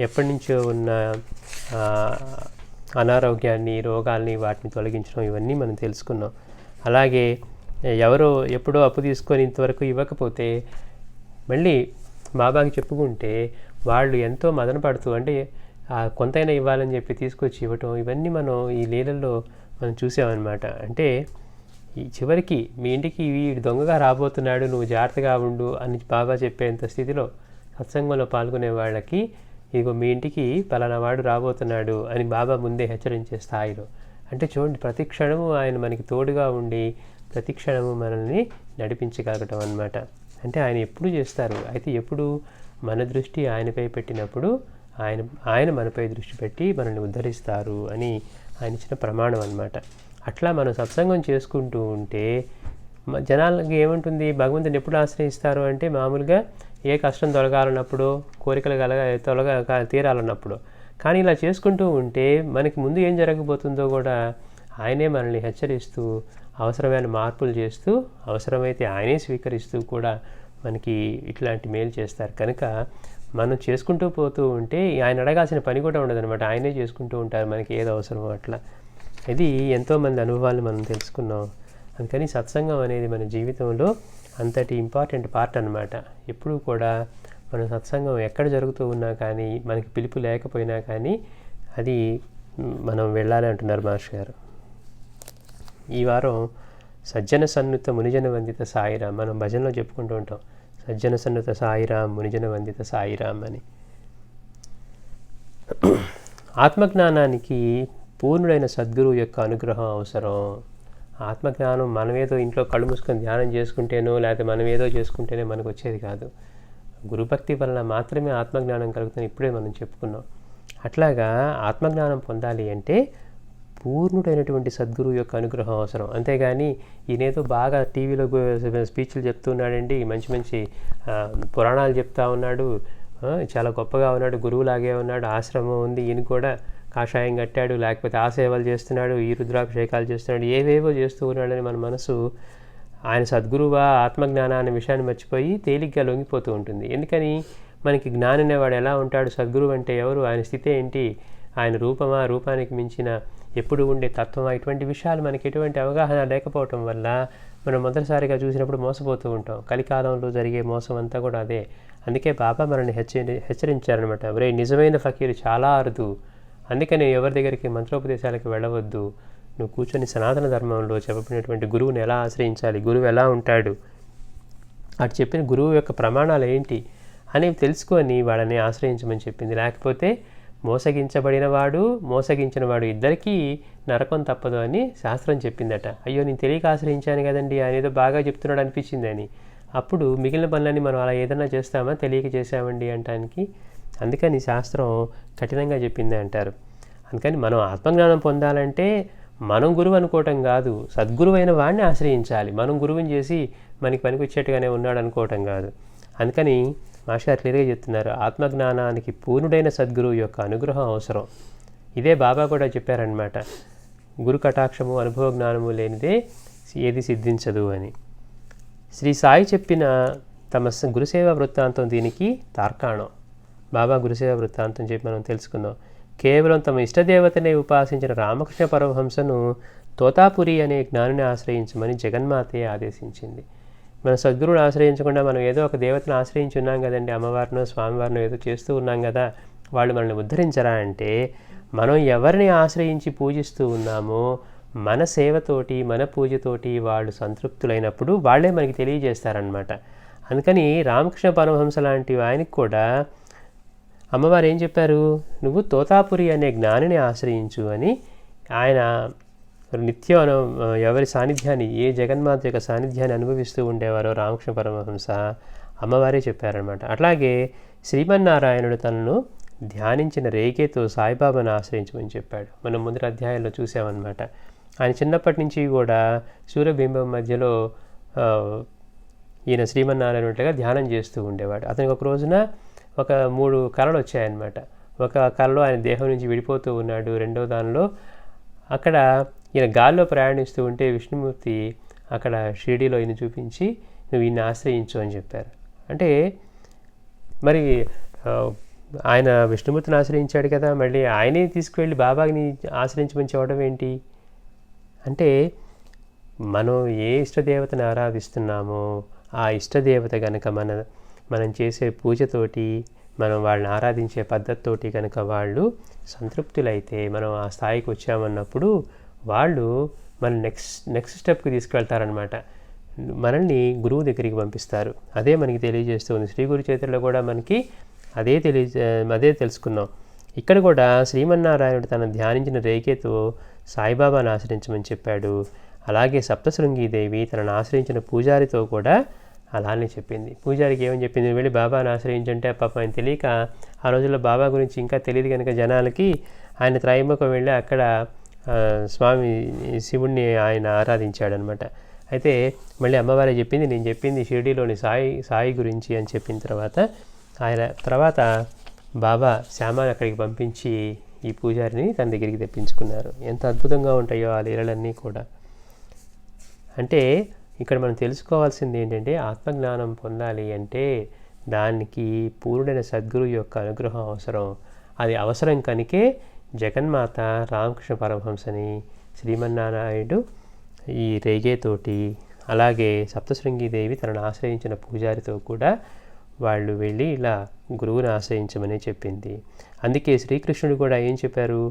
ఎప్పటి నుంచో ఉన్న అనారోగ్యాన్ని రోగాల్ని వాటిని తొలగించడం, ఇవన్నీ మనం తెలుసుకున్నాం. అలాగే ఎవరో ఎప్పుడో అప్పు తీసుకొని ఇంతవరకు ఇవ్వకపోతే మళ్ళీ బాబాకి చెప్పుకుంటే వాళ్ళు ఎంతో మదన పడుతూ, అంటే కొంతైనా ఇవ్వాలని చెప్పి తీసుకొచ్చి ఇవ్వటం, ఇవన్నీ మనం ఈ లీలల్లో మనం చూసామన్నమాట. అంటే ఈ చివరికి మీ ఇంటికి వీడు దొంగగా రాబోతున్నాడు, నువ్వు జాగ్రత్తగా ఉండు అని బాబా చెప్పేంత స్థితిలో సత్సంగంలో పాల్గొనే వాళ్ళకి ఇదిగో మీ ఇంటికి పలానా వాడు రాబోతున్నాడు అని బాబా ముందే హెచ్చరించే స్థాయిలో. అంటే చూడండి, ప్రతి క్షణము ఆయన మనకి తోడుగా ఉండి ప్రతి క్షణము మనల్ని నడిపించగలగటం అన్నమాట. అంటే ఆయన ఎప్పుడు చేస్తారు, అయితే ఎప్పుడు మన దృష్టి ఆయనపై పెట్టినప్పుడు ఆయన మనపై దృష్టి పెట్టి మనల్ని ఉద్ధరిస్తారు అని ఆయన ఇచ్చిన ప్రమాణం అన్నమాట. అట్లా మనం సత్సంగం చేసుకుంటూ ఉంటే జనాలకి ఏముంటుంది, భగవంతుని ఎప్పుడు ఆశ్రయిస్తారు అంటే మామూలుగా ఏ కష్టం తొలగాలన్నప్పుడు, కోరికలు తీరాలన్నప్పుడు. కానీ ఇలా చేసుకుంటూ ఉంటే మనకి ముందు ఏం జరగబోతుందో కూడా ఆయనే మనల్ని హెచ్చరిస్తూ అవసరమైన మార్పులు చేస్తూ అవసరమైతే ఆయనే స్వీకరిస్తూ కూడా మనకి ఇట్లాంటి మేలు చేస్తారు. కనుక మనం చేసుకుంటూ పోతూ ఉంటే ఆయన అడగాల్సిన పని కూడా ఉండదన్నమాట. ఆయనే చేసుకుంటూ ఉంటారు మనకి ఏది అవసరమో అట్లా. ఇది ఎంతోమంది అనుభవాలు మనం తెలుసుకున్నాం. అందుకని సత్సంగం అనేది మన జీవితంలో అంతటి ఇంపార్టెంట్ పార్ట్ అన్నమాట. ఎప్పుడూ కూడా మన సత్సంగం ఎక్కడ జరుగుతూ ఉన్నా కానీ, మనకి పిలుపు లేకపోయినా కానీ అది మనం వెళ్ళాలి అంటున్నారు మాస్టర్ గారు. ఈ వారం సజ్జన సన్నుత మునిజన వందిత సాయిరాం మనం భజనలో చెప్పుకుంటూ ఉంటాం. సజ్జన సన్నుత సాయిరాం మునిజన వందిత సాయిరాం అని. ఆత్మజ్ఞానానికి పూర్ణుడైన సద్గురువు యొక్క అనుగ్రహం అవసరం. ఆత్మజ్ఞానం మనమేదో ఇంట్లో కళ్ళు మూసుకొని ధ్యానం చేసుకుంటేనో లేకపోతే మనమేదో చేసుకుంటేనే మనకు వచ్చేది కాదు. గురుభక్తి వలన మాత్రమే ఆత్మజ్ఞానం కలుగుతుంది. ఇప్పుడే మనం చెప్పుకున్నాం. అట్లాగా ఆత్మజ్ఞానం పొందాలి అంటే పూర్ణుడైనటువంటి సద్గురువు యొక్క అనుగ్రహం అవసరం. అంతేగాని ఈయనేదో బాగా టీవీలో స్పీచ్లు చెప్తున్నాడండి, మంచి మంచి పురాణాలు చెప్తా ఉన్నాడు, చాలా గొప్పగా ఉన్నాడు, గురువులాగే ఉన్నాడు, ఆశ్రమం ఉంది, ఈయన కూడా కాషాయం కట్టాడు, లేకపోతే ఆ సేవలు చేస్తున్నాడు, ఈ రుద్రాభిషేకాలు చేస్తున్నాడు, ఏవేవో చేస్తూ ఉన్నాడని మన మనసు ఆయన సద్గురువా ఆత్మజ్ఞాన అనే విషయాన్ని మర్చిపోయి తేలిగ్గా లొంగిపోతూ ఉంటుంది. ఎందుకని మనకి జ్ఞాని అనేవాడు ఎలా ఉంటాడు, సద్గురువు అంటే ఎవరు, ఆయన స్థితి ఏంటి, ఆయన రూపమా, రూపానికి మించిన ఎప్పుడు ఉండే తత్వమా, ఇటువంటి విషయాలు మనకి ఎటువంటి అవగాహన లేకపోవటం వల్ల మనం మొదటిసారిగా చూసినప్పుడు మోసపోతూ ఉంటాం. కలికాలంలో జరిగే మోసం అంతా కూడా అదే. అందుకే బాబా మనల్ని హెచ్చరించారనమాట, ఒరే నిజమైన ఫకీరు చాలా అరుదు, అందుకని ఎవరి దగ్గరికి మంత్రోపదేశాలకు వెళ్ళవద్దు, నువ్వు కూర్చొని సనాతన ధర్మంలో చెప్పబడినటువంటి గురువుని ఎలా ఆశ్రయించాలి, గురువు ఎలా ఉంటాడు, అటు చెప్పిన గురువు యొక్క ప్రమాణాలు ఏంటి అనేవి తెలుసుకొని వాళ్ళని ఆశ్రయించమని చెప్పింది. లేకపోతే మోసగించిన వాడు ఇద్దరికీ నరకం తప్పదు అని శాస్త్రం చెప్పిందట. అయ్యో నేను తెలియక ఆశ్రయించాను కదండి, ఆయన ఏదో బాగా చెప్తున్నాడు అనిపించింది అని. అప్పుడు మిగిలిన పనులన్నీ మనం అలా ఏదైనా చేస్తామా, తెలియక చేసామండి అంటానికి. అందుకని శాస్త్రం కఠినంగా చెప్పింది అంటారు. అందుకని మనం ఆత్మజ్ఞానం పొందాలంటే మనం గురువు అనుకోవటం కాదు, సద్గురువైన వాడిని ఆశ్రయించాలి. మనం గురువుని చేసి మనకి పనికొచ్చేట్టుగానే ఉన్నాడు అనుకోవటం కాదు. అందుకని మాస్టర్ క్లియర్గా చెప్తున్నారు, ఆత్మజ్ఞానానికి పూర్ణుడైన సద్గురువు యొక్క అనుగ్రహం అవసరం. ఇదే బాబా కూడా చెప్పారనమాట, గురు కటాక్షము అనుభవ జ్ఞానము లేనిదే ఏది సిద్ధించదు అని. శ్రీ సాయి చెప్పిన తమ గురుసేవ వృత్తాంతం దీనికి తార్కాణం. బాబా గురుసేవ వృత్తాంతం చెప్పి మనం తెలుసుకుందాం. కేవలం తమ ఇష్టదేవతనే ఉపాసించిన రామకృష్ణ పరమహంసను తోతాపురి అనే జ్ఞానిని ఆశ్రయించమని జగన్మాతే ఆదేశించింది. మన సద్గురువుని ఆశ్రయించకుండా మనం ఏదో ఒక దేవతను ఆశ్రయించి ఉన్నాం కదండి, అమ్మవారినో స్వామివారినో ఏదో చేస్తూ ఉన్నాం కదా, వాళ్ళు మనల్ని ఉద్ధరించరా అంటే, మనం ఎవరిని ఆశ్రయించి పూజిస్తూ ఉన్నామో మన సేవతోటి మన పూజతోటి వాళ్ళు సంతృప్తులైనప్పుడు వాళ్ళే మనకి తెలియజేస్తారనమాట. అందుకని రామకృష్ణ పరమహంస లాంటి ఆయనకి కూడా అమ్మవారు ఏం చెప్పారు, నువ్వు తోతాపురి అనే జ్ఞానిని ఆశ్రయించు అని. ఆయన నిత్యం ఎవరి సాన్నిధ్యాన్ని, ఏ జగన్మాత యొక్క సాన్నిధ్యాన్ని అనుభవిస్తూ ఉండేవారో రామకృష్ణ పరమహంస, అమ్మవారే చెప్పారనమాట. అట్లాగే శ్రీమన్నారాయణుడు తనను ధ్యానించిన రేఖతో సాయిబాబాను ఆశ్రయించమని చెప్పాడు. మనం ముందర అధ్యాయంలో చూసామన్నమాట. ఆయన చిన్నప్పటి నుంచి కూడా సూర్యబింబం మధ్యలో ఈయన శ్రీమన్నారాయణుడిగా ధ్యానం చేస్తూ ఉండేవాడు. అతనికి ఒక రోజున ఒక 3 కళలు వచ్చాయన్నమాట. ఒక కళలో ఆయన దేహం నుంచి విడిపోతూ ఉన్నాడు, రెండో దానిలో అక్కడ ఈయన గాల్లో ప్రయాణిస్తూ ఉంటే విష్ణుమూర్తి అక్కడ షిరిడీలో ఈయన చూపించి నువ్వు ఈయన ఆశ్రయించు అని చెప్పారు. అంటే మరి ఆయన విష్ణుమూర్తిని ఆశ్రయించాడు కదా, మళ్ళీ ఆయనే తీసుకువెళ్ళి బాబాని ఆశ్రయించమని చెప్పడం ఏంటి అంటే, మనం ఏ ఇష్టదేవతను ఆరాధిస్తున్నామో ఆ ఇష్టదేవత కనుక మనం చేసే పూజతోటి, మనం వాళ్ళని ఆరాధించే పద్ధతితోటి కనుక వాళ్ళు సంతృప్తులైతే, మనం ఆ స్థాయికి వచ్చామన్నప్పుడు వాళ్ళు మన నెక్స్ట్ స్టెప్కి తీసుకెళ్తారనమాట. మనల్ని గురువు దగ్గరికి పంపిస్తారు. అదే మనకి తెలియజేస్తుంది. శ్రీ గురు చరిత్రలో కూడా మనకి అదే తెలుసుకున్నాం. ఇక్కడ కూడా శ్రీమన్నారాయణుడు తన ధ్యానించిన రేఖతో సాయిబాబాను ఆశ్రయించమని చెప్పాడు. అలాగే సప్తశృంగీదేవి తనను ఆశ్రయించిన పూజారితో కూడా అలానే చెప్పింది. పూజారికి ఏమని చెప్పింది, వెళ్ళి బాబాను ఆశ్రయించంటే పాప ఆయన తెలియక, ఆ రోజుల్లో బాబా గురించి ఇంకా తెలియదు కనుక జనాలకి, ఆయన త్రైముఖం వెళ్ళి అక్కడ స్వామి శివుణ్ణి ఆయన ఆరాధించాడనమాట. అయితే మళ్ళీ అమ్మవారే చెప్పింది, నేను చెప్పింది షిరిడీలోని సాయి గురించి అని చెప్పిన తర్వాత బాబా శ్యామాని అక్కడికి పంపించి ఈ పూజారిని తన దగ్గరికి తెప్పించుకున్నారు. ఎంత అద్భుతంగా ఉంటాయో ఆ లీలలన్నీ కూడా. అంటే ఇక్కడ మనం తెలుసుకోవాల్సింది ఏంటంటే, ఆత్మజ్ఞానం పొందాలి అంటే దానికి పూర్ణుడైన సద్గురు యొక్క అనుగ్రహం అవసరం. అది అవసరం కనుకే జగన్మాత రామకృష్ణ పరమహంసని, శ్రీమన్నారాయణుడు ఈ రేగేతోటి, అలాగే సప్తశృంగీదేవి తనను ఆశ్రయించిన పూజారితో కూడా వాళ్ళు వెళ్ళి ఇలా గురువుని ఆశ్రయించమని చెప్పింది. అందుకే శ్రీకృష్ణుడు కూడా ఏం చెప్పారు,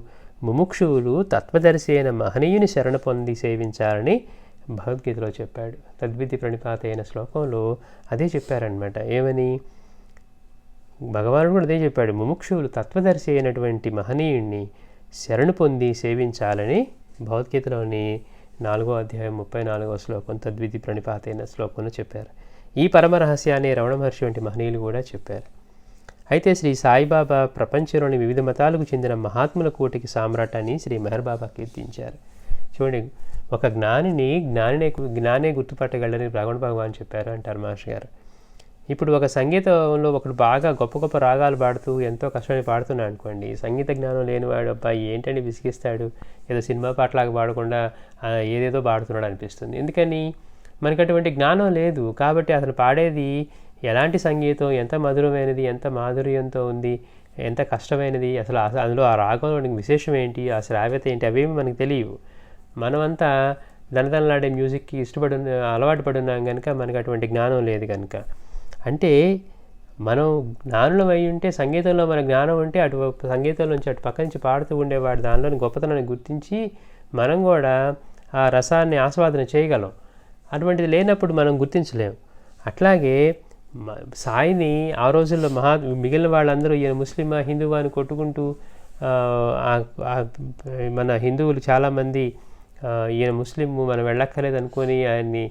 ముముక్షువులు తత్వదర్శి అయిన మహనీయుని శరణ పొంది సేవించాలని భగవద్గీతలో చెప్పాడు. తద్విధి ప్రణిపాత అయిన శ్లోకంలో అదే చెప్పారనమాట. ఏమని, భగవానుడు కూడా అదే చెప్పాడు, ముముక్షువులు తత్వదర్శి అయినటువంటి మహనీయుణ్ణి శరణు పొంది సేవించాలని భగవద్గీతలోని 4వ అధ్యాయం 34వ శ్లోకం తద్విధి ప్రణిపాత అయిన శ్లోకంలో చెప్పారు. ఈ పరమరహస్యాన్ని రమణ మహర్షి వంటి మహనీయులు కూడా చెప్పారు. అయితే శ్రీ సాయిబాబా ప్రపంచంలోని వివిధ మతాలకు చెందిన మహాత్ముల కోటికి సామ్రాటాన్ని శ్రీ మెహర్ బాబా కీర్తించారు. చూడండి, ఒక జ్ఞానే గుర్తుపట్టగలని రమణ భగవాన్ చెప్పారు అంటారు మాస్టర్ గారు. ఇప్పుడు ఒక సంగీతంలో ఒకడు బాగా గొప్ప గొప్ప రాగాలు పాడుతూ ఎంతో కష్టపడి పాడుతున్నాడు అనుకోండి, సంగీత జ్ఞానం లేనివాడు అబ్బాయి ఏంటని విసిగిస్తాడు, ఏదో సినిమా పాటలాగా పాడకుండా ఏదేదో పాడుతున్నాడు అనిపిస్తుంది. ఎందుకని, మనకు అటువంటి జ్ఞానం లేదు. కాబట్టి అతను పాడేది ఎలాంటి సంగీతం, ఎంత మధురమైనది, ఎంత మాధుర్యంతో ఉంది, ఎంత కష్టమైనది, అసలు అందులో ఆ రాగంలోని విశేషం ఏంటి, ఆ శ్రావ్యత ఏంటి, అవేమి మనకు తెలియవు. మనమంతా దనదనలాడే మ్యూజిక్కి అలవాటు పడున్నాం కనుక మనకు అటువంటి జ్ఞానం లేదు కనుక. అంటే మనం జ్ఞానులం అయి ఉంటే, సంగీతంలో మన జ్ఞానం ఉంటే అటు సంగీతంలోంచి అటు పక్క నుంచి పాడుతూ ఉండేవాడు దానిలోని గొప్పతనాన్ని గుర్తించి మనం కూడా ఆ రసాన్ని ఆస్వాదన చేయగలం. అటువంటిది లేనప్పుడు మనం గుర్తించలేము. అట్లాగే సాయిని ఆ రోజుల్లో మిగిలిన వాళ్ళందరూ ఈయన ముస్లిమా హిందువా అని కొట్టుకుంటూ మన హిందువులు చాలామంది ఈయన ముస్లిం మనం వెళ్ళక్కర్లేదు అనుకొని ఆయన్ని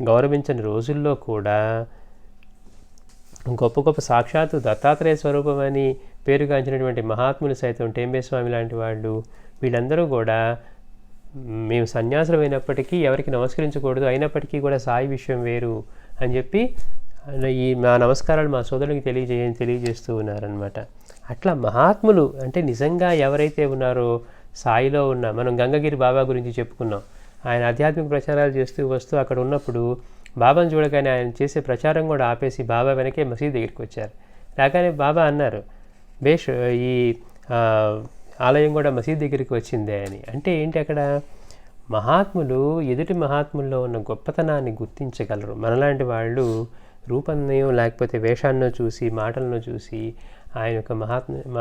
గౌరవించని రోజుల్లో కూడా గొప్ప గొప్ప సాక్షాత్తు దత్తాత్రేయ స్వరూపమని పేరుగాంచినటువంటి మహాత్ములు సైతం టెంబేస్వామి లాంటి వాళ్ళు వీళ్ళందరూ కూడా మేము సన్యాసులమైనప్పటికీ ఎవరికి నమస్కరించకూడదు, అయినప్పటికీ కూడా సాయి విషయం వేరు అని చెప్పి మా నమస్కారాలు మా సోదరులకి తెలియజేస్తూ ఉన్నారనమాట. అట్లా మహాత్ములు అంటే నిజంగా ఎవరైతే ఉన్నారో సాయిలో ఉన్న, మనం గంగగిరి బాబా గురించి చెప్పుకున్నాం. ఆయన ఆధ్యాత్మిక ప్రచారాలు చేస్తూ వస్తూ అక్కడ ఉన్నప్పుడు బాబాను చూడగానే ఆయన చేసే ప్రచారం కూడా ఆపేసి బాబా వెనకే మసీద్ దగ్గరికి వచ్చారు. రాగానే బాబా అన్నారు, బేష్ ఈ ఆలయం కూడా మసీద్ దగ్గరికి వచ్చిందే అని. అంటే ఏంటి, అక్కడ మహాత్ములు ఎదుటి మహాత్ముల్లో ఉన్న గొప్పతనాన్ని గుర్తించగలరు. మనలాంటి వాళ్ళు రూపాన్నో లేకపోతే వేషాన్నో చూసి, మాటలను చూసి ఆయన యొక్క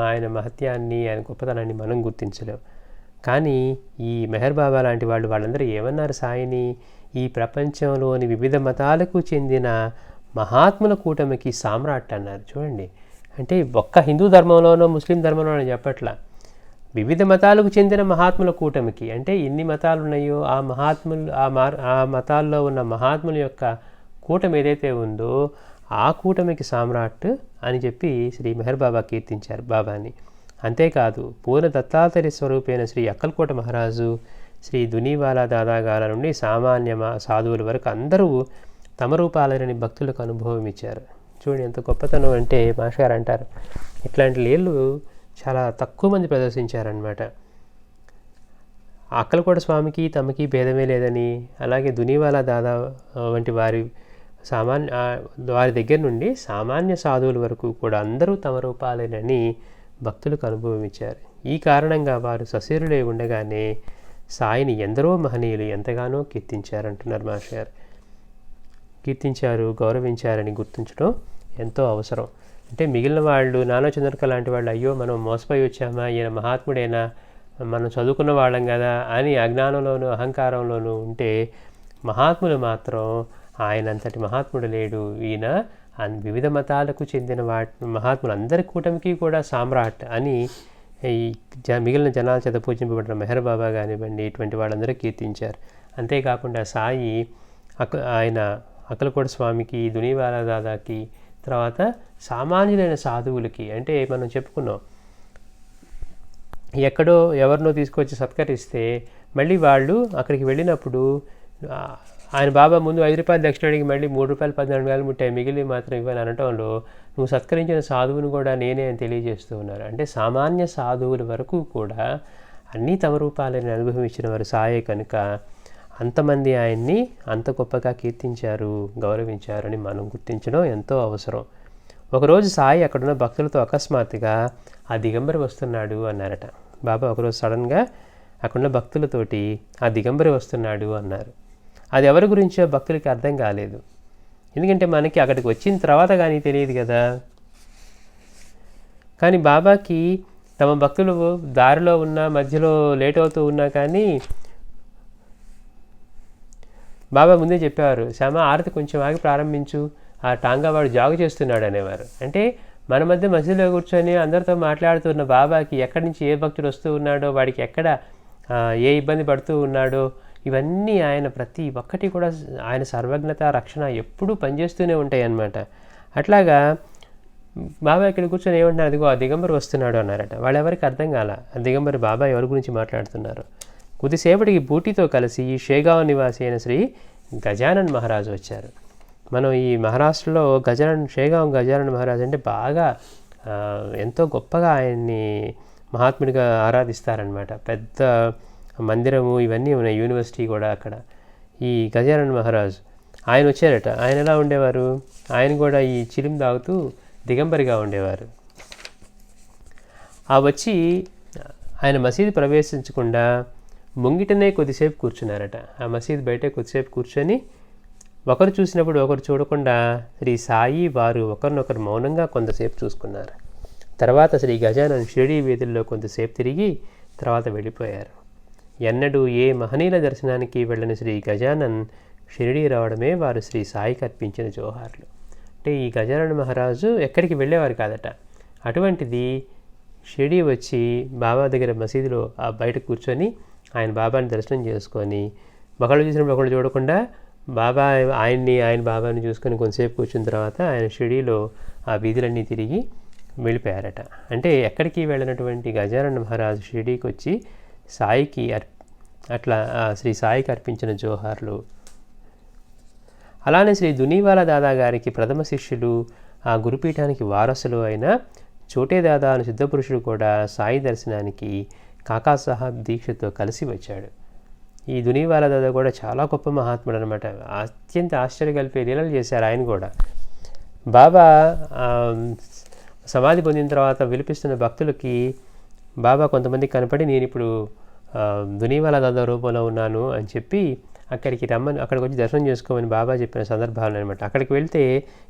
ఆయన మహత్యాన్ని, ఆయన గొప్పతనాన్ని మనం గుర్తించలేం. కానీ ఈ మెహర్ బాబా లాంటి వాళ్ళందరూ ఏమన్నారు సాయిని, ఈ ప్రపంచంలోని వివిధ మతాలకు చెందిన మహాత్ముల కూటమికి సామ్రాట్ అన్నారు. చూడండి, అంటే ఒక్క హిందూ ధర్మంలోనో ముస్లిం ధర్మంలోనో చెప్పట్లా, వివిధ మతాలకు చెందిన మహాత్ముల కూటమికి. అంటే ఎన్ని మతాలు ఉన్నాయో ఆ మహాత్ములు ఆ మతాల్లో ఉన్న మహాత్ముల యొక్క కూటమి ఏదైతే ఉందో ఆ కూటమికి సామ్రాట్ అని చెప్పి శ్రీ మెహర్ బాబా కీర్తించారు బాబాని. అంతేకాదు పూర్ణ దత్తాత్రేయ స్వరూపైన శ్రీ అక్కల్కోట మహారాజు, శ్రీ దునీవాలా దాదాగాల నుండి సామాన్య సాధువుల వరకు అందరూ తమ రూపాలని భక్తులకు అనుభవం ఇచ్చారు. చూడండి ఎంత గొప్పతనం అంటే, మాస్టర్ అంటారు ఇట్లాంటి లీలలు చాలా తక్కువ మంది ప్రదర్శించారనమాట. అక్కలకోట స్వామికి తమకి భేదమే లేదని, అలాగే దునీవాలా దాదా వంటి వారి దగ్గర నుండి సామాన్య సాధువుల వరకు కూడా అందరూ తమ రూపాలేనని భక్తులకు అనుభవం ఇచ్చారు. ఈ కారణంగా వారు సశరీరులై ఉండగానే సాయిని ఎందరో మహనీయులు ఎంతగానో కీర్తించారంటున్నారు మాస్టర్. కీర్తించారు, గౌరవించారని గుర్తించడం ఎంతో అవసరం. అంటే మిగిలిన వాళ్ళు, నానో చంద్రక లాంటి వాళ్ళు, అయ్యో మనం మోసపోయి వచ్చామా, ఈయన మహాత్ముడేనా, మనం చదువుకున్న వాళ్ళం కదా అని అజ్ఞానంలోనూ అహంకారంలోనూ ఉంటే, మహాత్ములు మాత్రం ఆయనంతటి మహాత్ముడు లేడు, ఈయన వివిధ మతాలకు చెందిన మహాత్ములు అందరి కూటమికి కూడా సామ్రాట్ అని ఈ మిగిలిన జనాల చేత పూజింపబడిన మెహర్ బాబా కానివ్వండి, ఇటువంటి వాళ్ళందరూ కీర్తించారు. అంతేకాకుండా సాయి ఆయన అక్కలకోట స్వామికి, దునీవాలా దాదాకి, తర్వాత సామాన్యులైన సాధువులకి, అంటే మనం చెప్పుకున్నాం ఎక్కడో ఎవరినో తీసుకొచ్చి సత్కరిస్తే మళ్ళీ వాళ్ళు అక్కడికి వెళ్ళినప్పుడు ఆయన బాబా ముందు 5 రూపాయలు దక్షిణ అడిగి మళ్ళీ 3 రూపాయలు 14 ముట్టాయి, మిగిలి మాత్రం ఇవ్వని అనటంలో నువ్వు సత్కరించిన సాధువును కూడా నేనే అని తెలియజేస్తూ ఉన్నారు. అంటే సామాన్య సాధువుల వరకు కూడా అన్నీ తమ రూపాలని అనుభవించిన వారు సాయే కనుక అంతమంది ఆయన్ని అంత గొప్పగా కీర్తించారు, గౌరవించారని మనం గుర్తించడం ఎంతో అవసరం. ఒకరోజు సాయి అక్కడున్న భక్తులతో అకస్మాత్తుగా ఆ దిగంబరి వస్తున్నాడు అన్నారట. బాబా ఒకరోజు సడన్గా అక్కడున్న భక్తులతోటి ఆ దిగంబరి వస్తున్నాడు అన్నారు. అది ఎవరి గురించో భక్తులకి అర్థం కాలేదు, ఎందుకంటే మనకి అక్కడికి వచ్చిన తర్వాత కానీ తెలియదు కదా. కానీ బాబాకి తమ భక్తులు దారిలో ఉన్నా, మధ్యలో లేట్ అవుతూ ఉన్నా కానీ బాబా ముందే చెప్పేవారు, శ్యామ ఆరతి కొంచెం ఆగి ప్రారంభించు, ఆ టాంగా వాడు జాగు చేస్తున్నాడు అనేవారు. అంటే మన మధ్య మసీదులో కూర్చొని అందరితో మాట్లాడుతున్న బాబాకి ఎక్కడి నుంచి ఏ భక్తుడు వస్తూ ఉన్నాడో, వాడికి ఎక్కడ ఏ ఇబ్బంది పడుతూ ఉన్నాడో, ఇవన్నీ ఆయన ప్రతి ఒక్కటి కూడా ఆయన సర్వజ్ఞత, రక్షణ ఎప్పుడూ పనిచేస్తూనే ఉంటాయి అన్నమాట. అట్లాగా బాబా ఇక్కడ కూర్చొని ఏమంటున్నారు, అదిగో ఆ దిగంబరి వస్తున్నాడు అన్నారట. వాళ్ళెవరికి అర్థం కాల ఆ దిగంబరి బాబా ఎవరి గురించి మాట్లాడుతున్నారు. కొద్దిసేపటికి బూటీతో కలిసి షేగావ్ నివాసి అయిన శ్రీ గజానన్ మహారాజు వచ్చారు. మనం ఈ మహారాష్ట్రలో షేగావ్ గజానన్ మహారాజు అంటే బాగా ఎంతో గొప్పగా ఆయన్ని మహాత్ముడిగా ఆరాధిస్తారనమాట. పెద్ద మందిరము ఇవన్నీ ఉన్నాయి, యూనివర్సిటీ కూడా అక్కడ. ఈ గజానన్ మహారాజు ఆయన వచ్చారట. ఆయన ఎలా ఉండేవారు? ఆయన కూడా ఈ చిలిం తాగుతూ దిగంబరిగా ఉండేవారు. వచ్చి ఆయన మసీదు ప్రవేశించకుండా ముంగిటనే కొద్దిసేపు కూర్చున్నారట. ఆ మసీదు బయటే కొద్దిసేపు కూర్చొని ఒకరు చూసినప్పుడు ఒకరు చూడకుండా శ్రీ సాయి వారు ఒకరినొకరు మౌనంగా కొంతసేపు చూసుకున్నారు. తర్వాత శ్రీ గజానన్ షిరిడీ వీధుల్లో కొంతసేపు తిరిగి తర్వాత వెళ్ళిపోయారు. ఎన్నడూ ఏ మహనీయుల దర్శనానికి వెళ్ళని శ్రీ గజానన్ షిరిడీ రావడమే వారు శ్రీ సాయికి అర్పించిన జోహార్లు. అంటే ఈ గజానన్ మహారాజు ఎక్కడికి వెళ్ళేవారు కాదట. అటువంటిది షిరిడీ వచ్చి బాబా దగ్గర మసీదులో బయట కూర్చొని ఆయన బాబాని దర్శనం చేసుకొని ఒకళ్ళు చూసినప్పుడు ఒకళ్ళు చూడకుండా ఆయన బాబాని చూసుకొని కొంతసేపు కూర్చున్న తర్వాత ఆయన షిరిడీలో ఆ వీధులన్నీ తిరిగి వెళ్ళిపోయారట. అంటే ఎక్కడికి వెళ్ళినటువంటి గజానన్ మహారాజు షిరిడీకి వచ్చి సాయికి అట్లా శ్రీ సాయికి అర్పించిన జోహార్లు. అలానే శ్రీ దునీవాలా దాదా గారికి ప్రథమ శిష్యులు, ఆ గురుపీఠానికి వారసులు అయిన చోటే దాదా అనే సిద్ధపురుషుడు కూడా సాయి దర్శనానికి కాకా సాహెబ్ దీక్షతో కలిసి వచ్చాడు. ఈ దునీవాలా దాదా కూడా చాలా గొప్ప మహాత్ముడు అనమాట. అత్యంత ఆశ్చర్యకల్పే లీలలు చేశారు ఆయన కూడా. బాబా సమాధి పొందిన తర్వాత విలిపిస్తున్న భక్తులకి బాబా కొంతమంది కనపడి నేను ఇప్పుడు దునీవాలా దాదా రూపంలో ఉన్నాను అని చెప్పి అక్కడికి వచ్చి దర్శనం చేసుకోమని బాబా చెప్పిన సందర్భాలు అనమాట. అక్కడికి వెళ్తే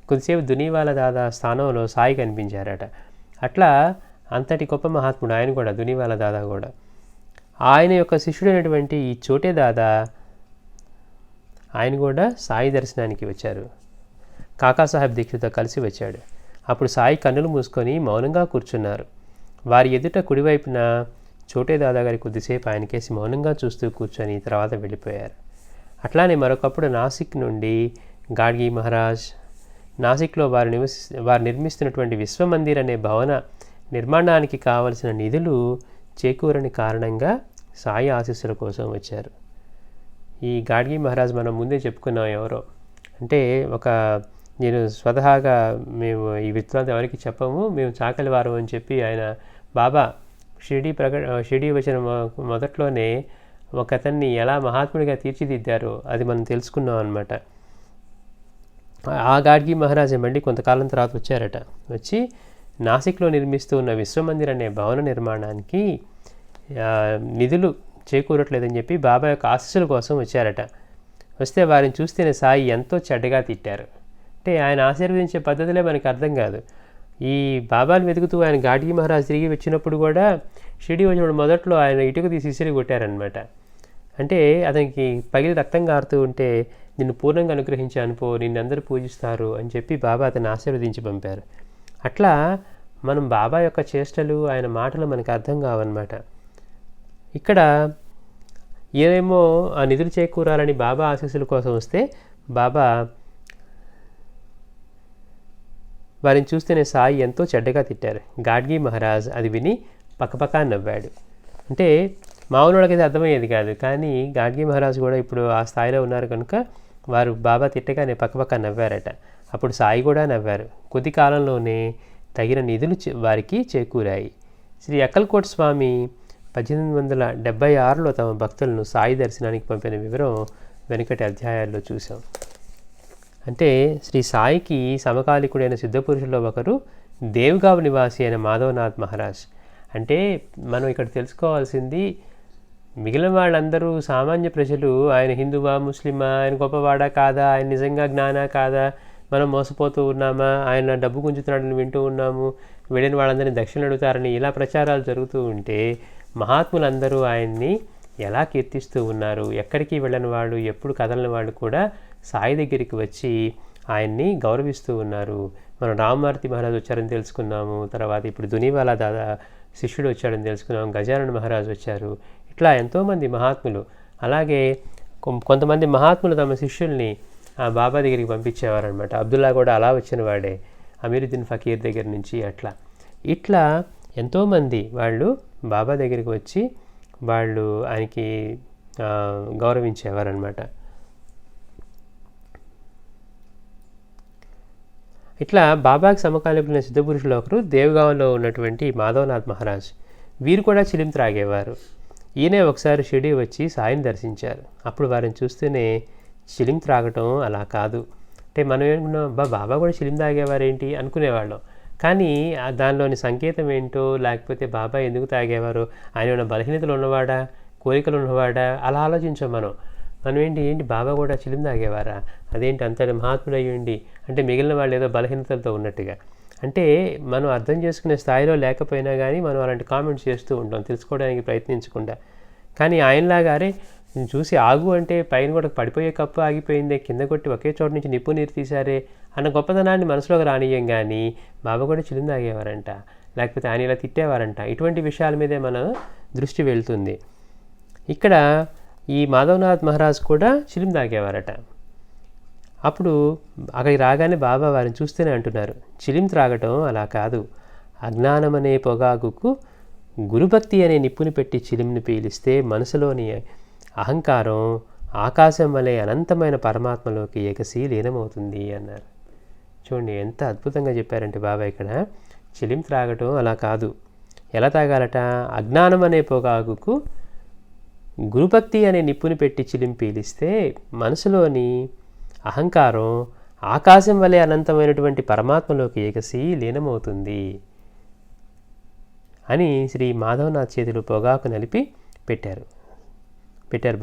కొద్దిసేపు దునీవాలా దాదా స్థానంలో సాయి కనిపించారట. అట్లా అంతటి గొప్ప మహాత్ముడు ఆయన కూడా, దునీవాలా దాదా కూడా. ఆయన యొక్క శిష్యుడైనటువంటి ఈ చోటే దాదా ఆయన కూడా సాయి దర్శనానికి వచ్చారు. కాకాసాహెబ్ దీక్షతో కలిసి వచ్చాడు. అప్పుడు సాయి కన్నులు మూసుకొని మౌనంగా కూర్చున్నారు. వారి ఎదుట కుడివైపున చోటే దాదా గారి కొద్దిసేపు ఆయనకేసి మౌనంగా చూస్తూ కూర్చొని తర్వాత వెళ్ళిపోయారు. అట్లానే మరొకప్పుడు నాసిక్ నుండి గాడ్గి మహారాజ్ నాసిక్లో వారు నిర్మిస్తున్నటువంటి విశ్వమందిర్ అనే భవన నిర్మాణానికి కావలసిన నిధులు చేకూరని కారణంగా సాయి ఆశీస్సుల కోసం వచ్చారు. ఈ గాడ్గి మహారాజ్ మనం ముందే చెప్పుకున్నాం ఎవరో. అంటే నేను స్వతహాగా మేము ఈ విద్వాంతం ఎవరికి చెప్పము, మేము చాకలి వారం అని చెప్పి ఆయన బాబా షిరిడీ వచ్చిన మొదట్లోనే ఒక అతన్ని ఎలా మహాత్ముడిగా తీర్చిదిద్దారో అది మనం తెలుసుకున్నాం అనమాట. ఆ గాడ్గి మహారాజే మళ్ళీ కొంతకాలం తర్వాత వచ్చారట. వచ్చి నాసిక్లో నిర్మిస్తూ ఉన్న విశ్వమందిర్ అనే భవన నిర్మాణానికి నిధులు చేకూరట్లేదని చెప్పి బాబా యొక్క ఆశీస్సుల కోసం వచ్చారట. వస్తే వారిని చూస్తేనే సాయి ఎంతో చెడ్డగా తిట్టారు. అంటే ఆయన ఆశీర్వదించే పద్ధతులే మనకు అర్థం కాదు. ఈ బాబాను వెతుకుతూ ఆయన గాడ్గి మహారాజ్ తిరిగి వచ్చినప్పుడు కూడా షిరిడీ వచ్చినప్పుడు మొదట్లో ఆయన ఇటుక తీసి ఇసిరి కొట్టారనమాట. అంటే అతనికి పగిలి రక్తం కారుతూ ఉంటే నిన్ను పూర్ణంగా అనుగ్రహించాను పో, నిన్నందరూ పూజిస్తారు అని చెప్పి బాబా అతన్ని ఆశీర్వదించి పంపారు. అట్లా మనం బాబా యొక్క చేష్టలు ఆయన మాటలు మనకు అర్థం కావన్నమాట. ఇక్కడ ఏమేమో ఆ నిధులు చేకూరాలని బాబా ఆశీస్సుల కోసం వస్తే బాబా వారిని చూస్తేనే సాయి ఎంతో చెడ్డగా తిట్టారు. గాడ్గి మహారాజ్ అది విని పక్కపక్క నవ్వాడు. అంటే మామూలుడికైతే అర్థమయ్యేది కాదు, కానీ గాడ్గి మహారాజ్ కూడా ఇప్పుడు ఆ స్థాయిలో ఉన్నారు కనుక వారు బాబా తిట్టగానే పక్కపక్క నవ్వారట. అప్పుడు సాయి కూడా నవ్వారు. కొద్ది కాలంలోనే తగిన నిధులు వారికి చేకూరాయి. శ్రీ అక్కల్కోట్ స్వామి 1876లో తమ భక్తులను సాయి దర్శనానికి పంపిన వివరం వెనుకటి అధ్యాయాల్లో చూసాం. అంటే శ్రీ సాయికి సమకాలికుడైన సిద్ధపురుషుల్లో ఒకరు దేవ్గావ్ నివాసి అయిన మాధవనాథ్ మహారాజ్. అంటే మనం ఇక్కడ తెలుసుకోవాల్సింది, మిగిలిన వాళ్ళందరూ సామాన్య ప్రజలు ఆయన హిందువా ముస్లిమా, ఆయన గొప్పవాడా కాదా, ఆయన నిజంగా జ్ఞానా కాదా, మనం మోసపోతూ ఉన్నామా, ఆయన డబ్బు గుంజుతున్నాడని వింటూ ఉన్నాము, వెళ్ళిన వాళ్ళందరినీ దక్షిణ అడుగుతారని ఇలా ప్రచారాలు జరుగుతూ ఉంటే మహాత్ములందరూ ఆయన్ని ఎలా కీర్తిస్తూ ఉన్నారు. ఎక్కడికి వెళ్ళని వాళ్ళు, ఎప్పుడు కదలని వాళ్ళు కూడా సాయి దగ్గరికి వచ్చి ఆయన్ని గౌరవిస్తూ ఉన్నారు. మనం రామమారుతి మహారాజ్ వచ్చారని తెలుసుకున్నాము. తర్వాత ఇప్పుడు దునీవాలా దాదా శిష్యుడు వచ్చాడని తెలుసుకున్నాము. గజానన్ మహారాజ్ వచ్చారు. ఇట్లా ఎంతోమంది మహాత్ములు. అలాగే కొంతమంది మహాత్ములు తమ శిష్యుల్ని ఆ బాబా దగ్గరికి పంపించేవారనమాట. అబ్దుల్లా కూడా అలా వచ్చిన వాడే, అమీరుద్దీన్ ఫకీర్ దగ్గర నుంచి. ఇట్లా ఎంతోమంది వాళ్ళు బాబా దగ్గరికి వచ్చి వాళ్ళు ఆయనకి గౌరవించేవారనమాట. ఇట్లా బాబాకి సమకాలీకులైన సిద్ధపురుషులు ఒకరు దేవగాంలో ఉన్నటువంటి మాధవనాథ్ మహారాజ్. వీరు కూడా చిలిం త్రాగేవారు. ఈయనే ఒకసారి షిరిడీ వచ్చి సాయిని దర్శించారు. అప్పుడు వారిని చూస్తూనే చిలిం త్రాగటం అలా కాదు. అంటే మనం ఏమనుకున్నాం, బాబా కూడా చిలిం తాగేవారేంటి అనుకునేవాళ్ళం. కానీ దానిలోని సంకేతం ఏంటో, లేకపోతే బాబా ఎందుకు తాగేవారు, ఆయన ఏమైనా బలహీనతలు ఉన్నవాడా, కోరికలు ఉన్నవాడా, అలా ఆలోచించాం మనం. మనం ఏంటి బాబా కూడా చిలిం తాగేవారా, అదేంటి అంత మహాత్ముడు అయ్యండి అంటే మిగిలిన వాళ్ళు ఏదో బలహీనతలతో ఉన్నట్టుగా. అంటే మనం అర్థం చేసుకునే స్థాయిలో లేకపోయినా కానీ మనం అలాంటి కామెంట్స్ చేస్తూ ఉంటాం, తెలుసుకోవడానికి ప్రయత్నించకుండా. కానీ ఆయనలాగారే చూసి ఆగు అంటే పైన కూడా పడిపోయే కప్పు ఆగిపోయిందే, కింద కొట్టి ఒకే చోట నుంచి నిప్పు నీరు తీశారే అన్న గొప్పతనాన్ని మనసులోకి రానియం. కానీ బాబా కూడా చిలిం తాగేవారంట, లేకపోతే ఆయన ఇలా తిట్టేవారంట, ఇటువంటి విషయాల మీదే మన దృష్టి వెళ్తుంది. ఇక్కడ ఈ మాధవనాథ్ మహారాజ్ కూడా చిలిం తాగేవారట. అప్పుడు అక్కడికి రాగానే బాబా వారిని చూస్తూనే అంటున్నారు, చిలిం త్రాగటం అలా కాదు, అజ్ఞానమనే పొగాకుకు గురుభక్తి అనే నిప్పుని పెట్టి చిలింని పీలిస్తే మనసులోని అహంకారం ఆకాశం వలె అనంతమైన పరమాత్మలోకి ఎగసి లీనమవుతుంది అన్నారు. చూడండి ఎంత అద్భుతంగా చెప్పారంటే బాబా ఇక్కడ. చిలిం త్రాగటం అలా కాదు, ఎలా తాగాలట, అజ్ఞానం అనే పొగాకుకు గురుభక్తి అనే నిప్పుని పెట్టి చిలిం పీలిస్తే మనసులోని అహంకారం ఆకాశం వలె అనంతమైనటువంటి పరమాత్మలోకి ఎగసి లీనమవుతుంది అని శ్రీ మాధవనాథ్ చేతిలో పొగాకు నలిపి పెట్టారు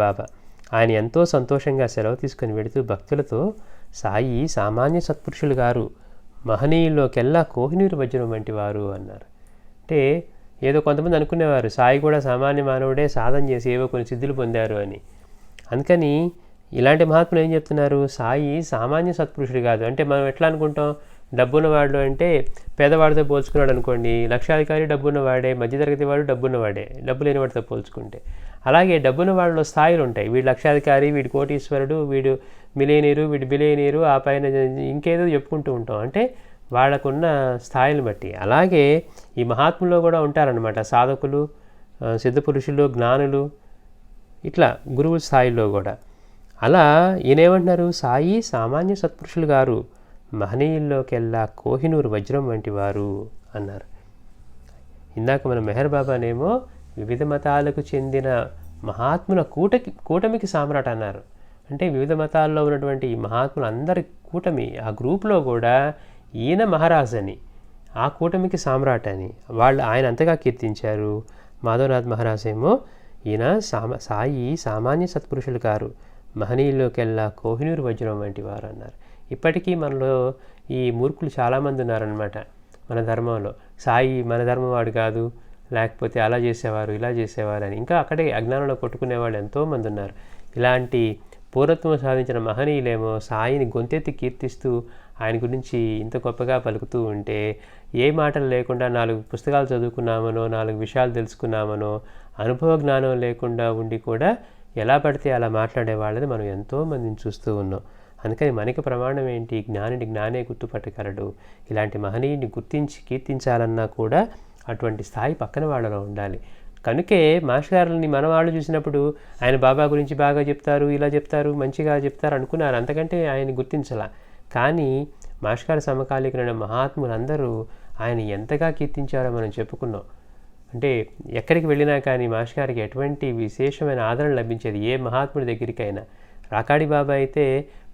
బాబా. ఆయన ఎంతో సంతోషంగా సెలవు తీసుకుని వెళుతూ భక్తులతో, సాయి సామాన్య సత్పురుషులు గారు, మహనీయుల్లోకెల్లా కోహినూరు వజ్రం వంటి వారు అన్నారు. అంటే ఏదో కొంతమంది అనుకునేవారు సాయి కూడా సామాన్య మానవుడే, సాధన చేసి ఏవో కొన్ని సిద్ధులు పొందారు అని. అందుకని ఇలాంటి మహాత్ములు ఏం చెప్తున్నారు, సాయి సామాన్య సత్పురుషుడు కాదు. అంటే మనం ఎట్లా అనుకుంటాం, డబ్బున్నవాడు అంటే పేదవాడితో పోల్చుకున్నాడు అనుకోండి, లక్షాధికారి డబ్బున్నవాడే, మధ్యతరగతి వాడు డబ్బున్నవాడే, డబ్బు లేని వాడితో పోల్చుకుంటే. అలాగే డబ్బున్న వాళ్ళలో స్థాయిలు ఉంటాయి, వీడు లక్షాధికారి, వీడు కోటీశ్వరుడు, వీడు మిలియనీరు, వీడు బిలియనీరు, ఆ పైన ఇంకేదో చెప్పుకుంటూ ఉంటాం, అంటే వాళ్ళకున్న స్థాయిని బట్టి. అలాగే ఈ మహాత్ముల్లో కూడా ఉంటారనమాట, సాధకులు, సిద్ధపురుషులు, జ్ఞానులు, ఇట్లా గురువుల స్థాయిలో కూడా. అలా ఈయనేమంటున్నారు, సాయి సామాన్య సత్పురుషులు గారు, మహనీయుల్లోకెల్లా కోహినూరు వజ్రం వంటి వారు అన్నారు. ఇందాక మన మెహర్ బాబానేమో వివిధ మతాలకు చెందిన మహాత్ముల కూటమికి సామ్రాట్ అన్నారు. అంటే వివిధ మతాల్లో ఉన్నటువంటి ఈ మహాత్ములు అందరి కూటమి, ఆ గ్రూప్లో కూడా ఈయన మహారాజ్ అని, ఆ కూటమికి సామ్రాట్ అని ఆయన అంతగా కీర్తించారు. మాధవనాథ్ మహారాజ్ ఏమో ఈయన సాయి సామాన్య సత్పురుషులు గారు, మహనీయుల్లోకెల్లా కోహినూరు వజ్రం వంటి వారు అన్నారు. ఇప్పటికీ మనలో ఈ మూర్ఖులు చాలామంది ఉన్నారనమాట మన ధర్మంలో. సాయి మన ధర్మం వాడు కాదు, లేకపోతే అలా చేసేవారు ఇలా చేసేవారు అని ఇంకా అక్కడే అజ్ఞానంలో కొట్టుకునే వాళ్ళు ఎంతోమంది ఉన్నారు. ఇలాంటి పూర్వత్వం సాధించిన మహనీయులేమో సాయిని గొంతెత్తి కీర్తిస్తూ ఆయన గురించి ఇంత గొప్పగా పలుకుతూ ఉంటే, ఏ మాటలు లేకుండా 4 పుస్తకాలు చదువుకున్నామనో, 4 విషయాలు తెలుసుకున్నామనో, అనుభవ జ్ఞానం లేకుండా ఉండి కూడా ఎలా పడితే అలా మాట్లాడే వాళ్ళని మనం ఎంతోమందిని చూస్తూ ఉన్నాం. అందుకని మనకి ప్రమాణం ఏంటి, జ్ఞానిని జ్ఞానే గుర్తుపట్టగలడు. ఇలాంటి మహనీయుని గుర్తించి కీర్తించాలన్నా కూడా అటువంటి స్థాయి పక్కన వాళ్ళలో ఉండాలి. కనుకే మాస్టర్ గారిని మన వాళ్ళు చూసినప్పుడు ఆయన బాబా గురించి బాగా చెప్తారు, ఇలా చెప్తారు, మంచిగా చెప్తారు అనుకున్నారు, అంతకంటే ఆయన గుర్తించాల. కానీ మాస్టర్ గారి సమకాలీకులైన మహాత్ములందరూ ఆయన ఎంతగా కీర్తించారో మనం చెప్పుకున్నాం. అంటే ఎక్కడికి వెళ్ళినా కానీ మాస్టర్ గారికి ఎటువంటి విశేషమైన ఆదరణ లభించేది ఏ మహాత్ముడి దగ్గరికైనా. రాకాడి బాబా అయితే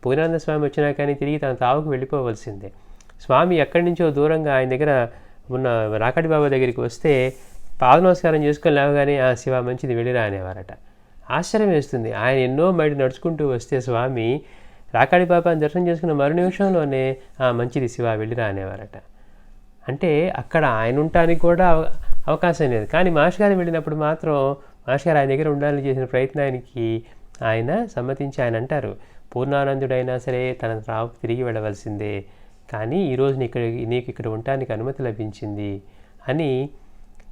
పూర్ణానంద స్వామి వచ్చినా కానీ తిరిగి తన తావుకు వెళ్ళిపోవలసిందే. స్వామి ఎక్కడి నుంచో దూరంగా ఆయన దగ్గర ఉన్న రాకాడి బాబా దగ్గరికి వస్తే పాద నమస్కారం చేసుకొని లేవగానే శివ మంచిది వెళ్ళిరా అనేవారట. ఆశ్చర్యం వేస్తుంది. ఆయన ఎన్నో మైళ్ళు నడుచుకుంటూ వస్తే స్వామి రాకాడి బాబాని దర్శనం చేసుకున్న మరు నిమిషంలోనే మంచిది శివ వెళ్ళిరా అనేవారట. అంటే అక్కడ ఆయన ఉండటానికి కూడా అవకాశం లేదు. కానీ మాస్టర్ గారు వెళ్ళినప్పుడు మాత్రం మాస్టర్ గారు ఆయన దగ్గర ఉండాలని చేసిన ప్రయత్నానికి ఆయన సమ్మతించి ఆయన అంటారు, పూర్ణానందుడైనా సరే తన రావుకు తిరిగి వెళ్ళవలసిందే, కానీ ఈరోజు నీకు ఇక్కడ ఉండటానికి అనుమతి లభించింది అని,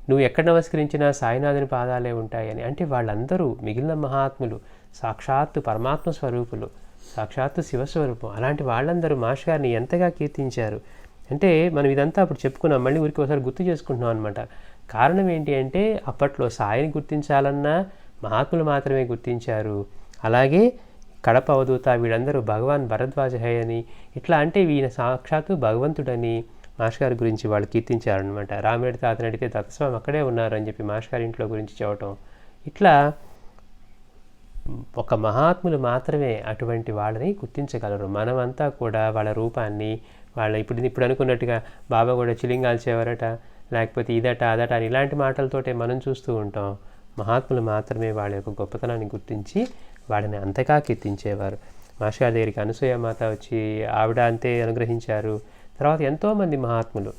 నువ్వు ఎక్కడ నమస్కరించినా సాయినాథుని పాదాలే ఉంటాయని. అంటే వాళ్ళందరూ మిగిలిన మహాత్ములు సాక్షాత్తు పరమాత్మ స్వరూపులు, సాక్షాత్తు శివస్వరూపం. అలాంటి వాళ్ళందరూ మాస్టర్ గారిని ఎంతగా కీర్తించారు అంటే మనం ఇదంతా అప్పుడు చెప్పుకున్నాం, మళ్ళీ ఊరికి ఒకసారి గుర్తు చేసుకుంటున్నాం అనమాట. కారణం ఏంటి అంటే అప్పట్లో సాయిని గుర్తించాలన్నా మహాత్ములు మాత్రమే గుర్తించారు. అలాగే కడప అవధూత వీళ్ళందరూ భగవాన్ భరద్వాజ హై అని, ఇట్లా అంటే ఈయన సాక్షాత్తు భగవంతుడని మాస్టర్ గారి గురించి వాళ్ళు కీర్తించారనమాట. రామరెడ్డి తాతని అడిగితే, దత్తస్వామి అక్కడే ఉన్నారు అని చెప్పి మాస్టర్ గారి ఇంట్లో గురించి చెప్పటం. ఇట్లా ఒక మహాత్ములు మాత్రమే అటువంటి వాళ్ళని గుర్తించగలరు. మనమంతా కూడా వాళ్ళ రూపాన్ని ఇప్పుడు అనుకున్నట్టుగా బాబా కూడా చిలింగాలు చేవరట, లేకపోతే ఇదట అదట అని ఇలాంటి మాటలతోటే మనం చూస్తూ ఉంటాం. మహాత్ములు మాత్రమే వాళ్ళ యొక్క గొప్పతనాన్ని గుర్తించి వాడిని అంతగా కీర్తించేవారు. మాస్టర్ గారి దగ్గరికి అనసూయ మాత వచ్చి ఆవిడ అంతే అనుగ్రహించారు. తర్వాత ఎంతోమంది మహాత్ములు.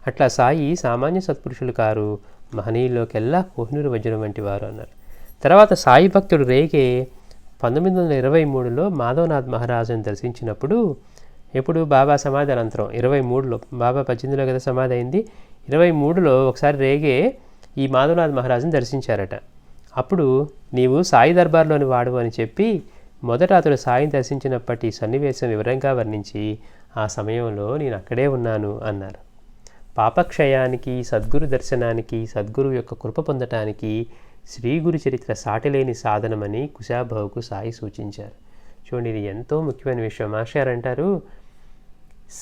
అట్లా సాయి సామాన్య సత్పురుషులు కారు, మహనీయుల్లోకెల్లా కోహినూరు వజ్రం వంటి వారు అన్నారు. తర్వాత సాయి భక్తుడు రేగే 1923లో మాధవనాథ్ మహారాజుని దర్శించినప్పుడు, ఎప్పుడు బాబా సమాధి అనంతరం 23లో, బాబా 18లో కదా సమాధి అయింది, 23లో ఒకసారి రేగే ఈ మాధవనాథ్ మహారాజుని దర్శించారట. అప్పుడు నీవు సాయి దర్బార్లోని వాడు అని చెప్పి మొదట అతడు సాయిని దర్శించినప్పటి సన్నివేశం వివరంగా వర్ణించి ఆ సమయంలో నేను అక్కడే ఉన్నాను అన్నారు. పాపక్షయానికి, సద్గురు దర్శనానికి, సద్గురు యొక్క కృప పొందటానికి శ్రీ గురు చరిత్ర సాటిలేని సాధనమని కుశాభావుకు సాయి సూచించారు. చూడండి, ఇది ఎంతో ముఖ్యమైన విషయం. మాస్టర్ అంటారు,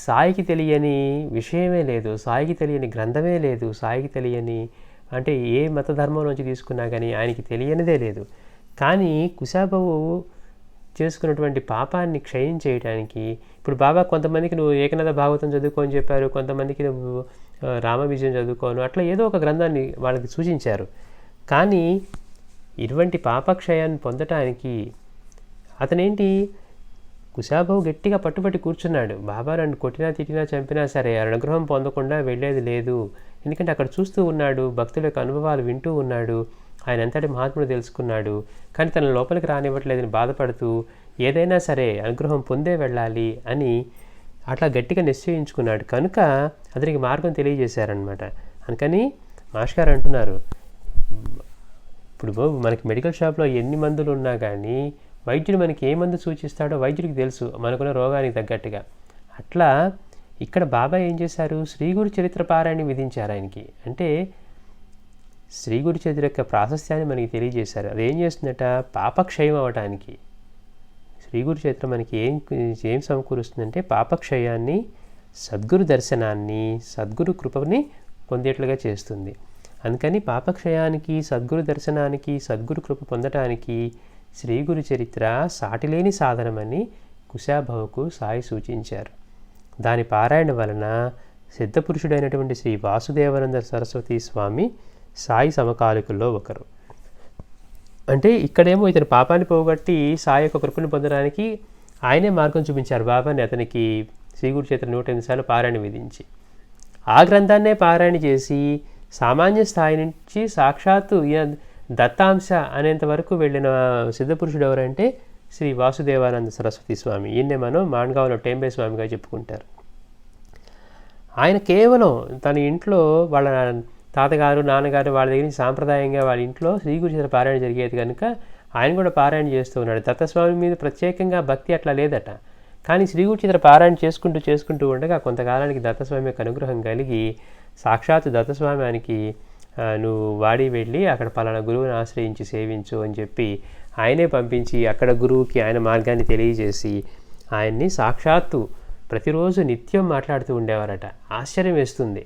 సాయికి తెలియని విషయమే లేదు, సాయికి తెలియని గ్రంథమే లేదు, సాయికి తెలియని అంటే ఏ మత ధర్మం నుంచి తీసుకున్నా కానీ ఆయనకి తెలియనిదే లేదు. కానీ కుశాభావు చేసుకున్నటువంటి పాపాన్ని క్షయం చేయడానికి, ఇప్పుడు బాబా కొంతమందికి నువ్వు ఏకనాథ భాగవతం చదువుకో అని చెప్పారు, కొంతమందికి నువ్వు రామవిజయం చదువుకోను, అట్లా ఏదో ఒక గ్రంథాన్ని వాళ్ళకి సూచించారు. కానీ ఇటువంటి పాపక్షయాన్ని పొందటానికి అతనేంటి, కుశాభావు గట్టిగా పట్టుబట్టి కూర్చున్నాడు. బాబా నన్ను కొట్టినా తిట్టినా చంపినా సరే అనుగ్రహం పొందకుండా వెళ్ళేది లేదు. ఎందుకంటే అక్కడ చూస్తూ ఉన్నాడు, భక్తుల యొక్క అనుభవాలు వింటూ ఉన్నాడు, ఆయన ఎంతటి మహాత్ముడు తెలుసుకున్నాడు. కానీ తన లోపలికి రానివ్వట్లేదని బాధపడుతూ ఏదైనా సరే అనుగ్రహం పొందే వెళ్ళాలి అని అట్లా గట్టిగా నిశ్చయించుకున్నాడు. కనుక అతనికి మార్గం తెలియజేశారనమాట. అందుకని మాస్టర్ గారు అంటున్నారు, ఇప్పుడు మనకి మెడికల్ షాప్లో ఎన్ని మందులు ఉన్నా కానీ వైద్యుడు మనకి ఏ మందు సూచిస్తాడో వైద్యుడికి తెలుసు, మనకున్న రోగానికి తగ్గట్టుగా. అట్లా ఇక్కడ బాబా ఏం చేశారు, శ్రీ గురు చరిత్ర పారాయణని విధించారు ఆయనకి. అంటే శ్రీ గురు చరిత్ర యొక్క ప్రాశస్త్యాన్ని మనకి తెలియజేశారు. అది ఏం చేస్తుందట, పాపక్షయం అవ్వటానికి శ్రీ గురు చరిత్ర మనకి ఏం సమకూరుస్తుందంటే పాపక్షయాన్ని, సద్గురు దర్శనాన్ని, సద్గురు కృపని పొందేట్లుగా చేస్తుంది. అందుకని పాపక్షయానికి, సద్గురు దర్శనానికి, సద్గురు కృప పొందటానికి శ్రీ గురు చరిత్ర సాటిలేని సాధనమని కుశాభావుకు సాయి సూచించారు. దాని పారాయణ వలన సిద్ధపురుషుడైనటువంటి శ్రీ వాసుదేవానంద సరస్వతి స్వామి సాయి సమకాలికుల్లో ఒకరు. అంటే ఇక్కడేమో ఇతని పాపాన్ని పోగొట్టి సాయి యొక్క కృపను పొందడానికి ఆయనే మార్గం చూపించారు బాబాని అతనికి శ్రీ గురు చరిత్ర 108 సార్లు పారాయణ విధించి. ఆ గ్రంథాన్నే పారాయణ చేసి సామాన్య స్థాయి నుంచి సాక్షాత్తు దత్తాంశ అనేంత వరకు వెళ్ళిన సిద్ధపురుషుడు ఎవరంటే శ్రీ వాసుదేవానంద సరస్వతి స్వామి. ఈయన్నే మనం మాణగావ్లో టెంబే స్వామిగా చెప్పుకుంటారు. ఆయన కేవలం తన ఇంట్లో వాళ్ళ తాతగారు నాన్నగారు వాళ్ళ దగ్గర నుంచి సాంప్రదాయంగా వాళ్ళ ఇంట్లో శ్రీ గురు చరిత్ర పారాయణ జరిగేది కనుక ఆయన కూడా పారాయణ చేస్తూ ఉన్నాడు. దత్తస్వామి మీద ప్రత్యేకంగా భక్తి అట్లా లేదట. కానీ శ్రీ గురు చరిత్ర పారాయణ చేసుకుంటూ ఉండగా కొంతకాలానికి దత్తస్వామి యొక్క అనుగ్రహం కలిగి సాక్షాత్తు దత్తస్వామి ఆయనకి నువ్వు వాడి వెళ్ళి అక్కడ పలానా గురువుని ఆశ్రయించి సేవించు అని చెప్పి ఆయనే పంపించి అక్కడ గురువుకి ఆయన మార్గాన్ని తెలియజేసి ఆయన్ని సాక్షాత్తు ప్రతిరోజు నిత్యం మాట్లాడుతూ ఉండేవారట. ఆశ్చర్యం వేస్తుంది.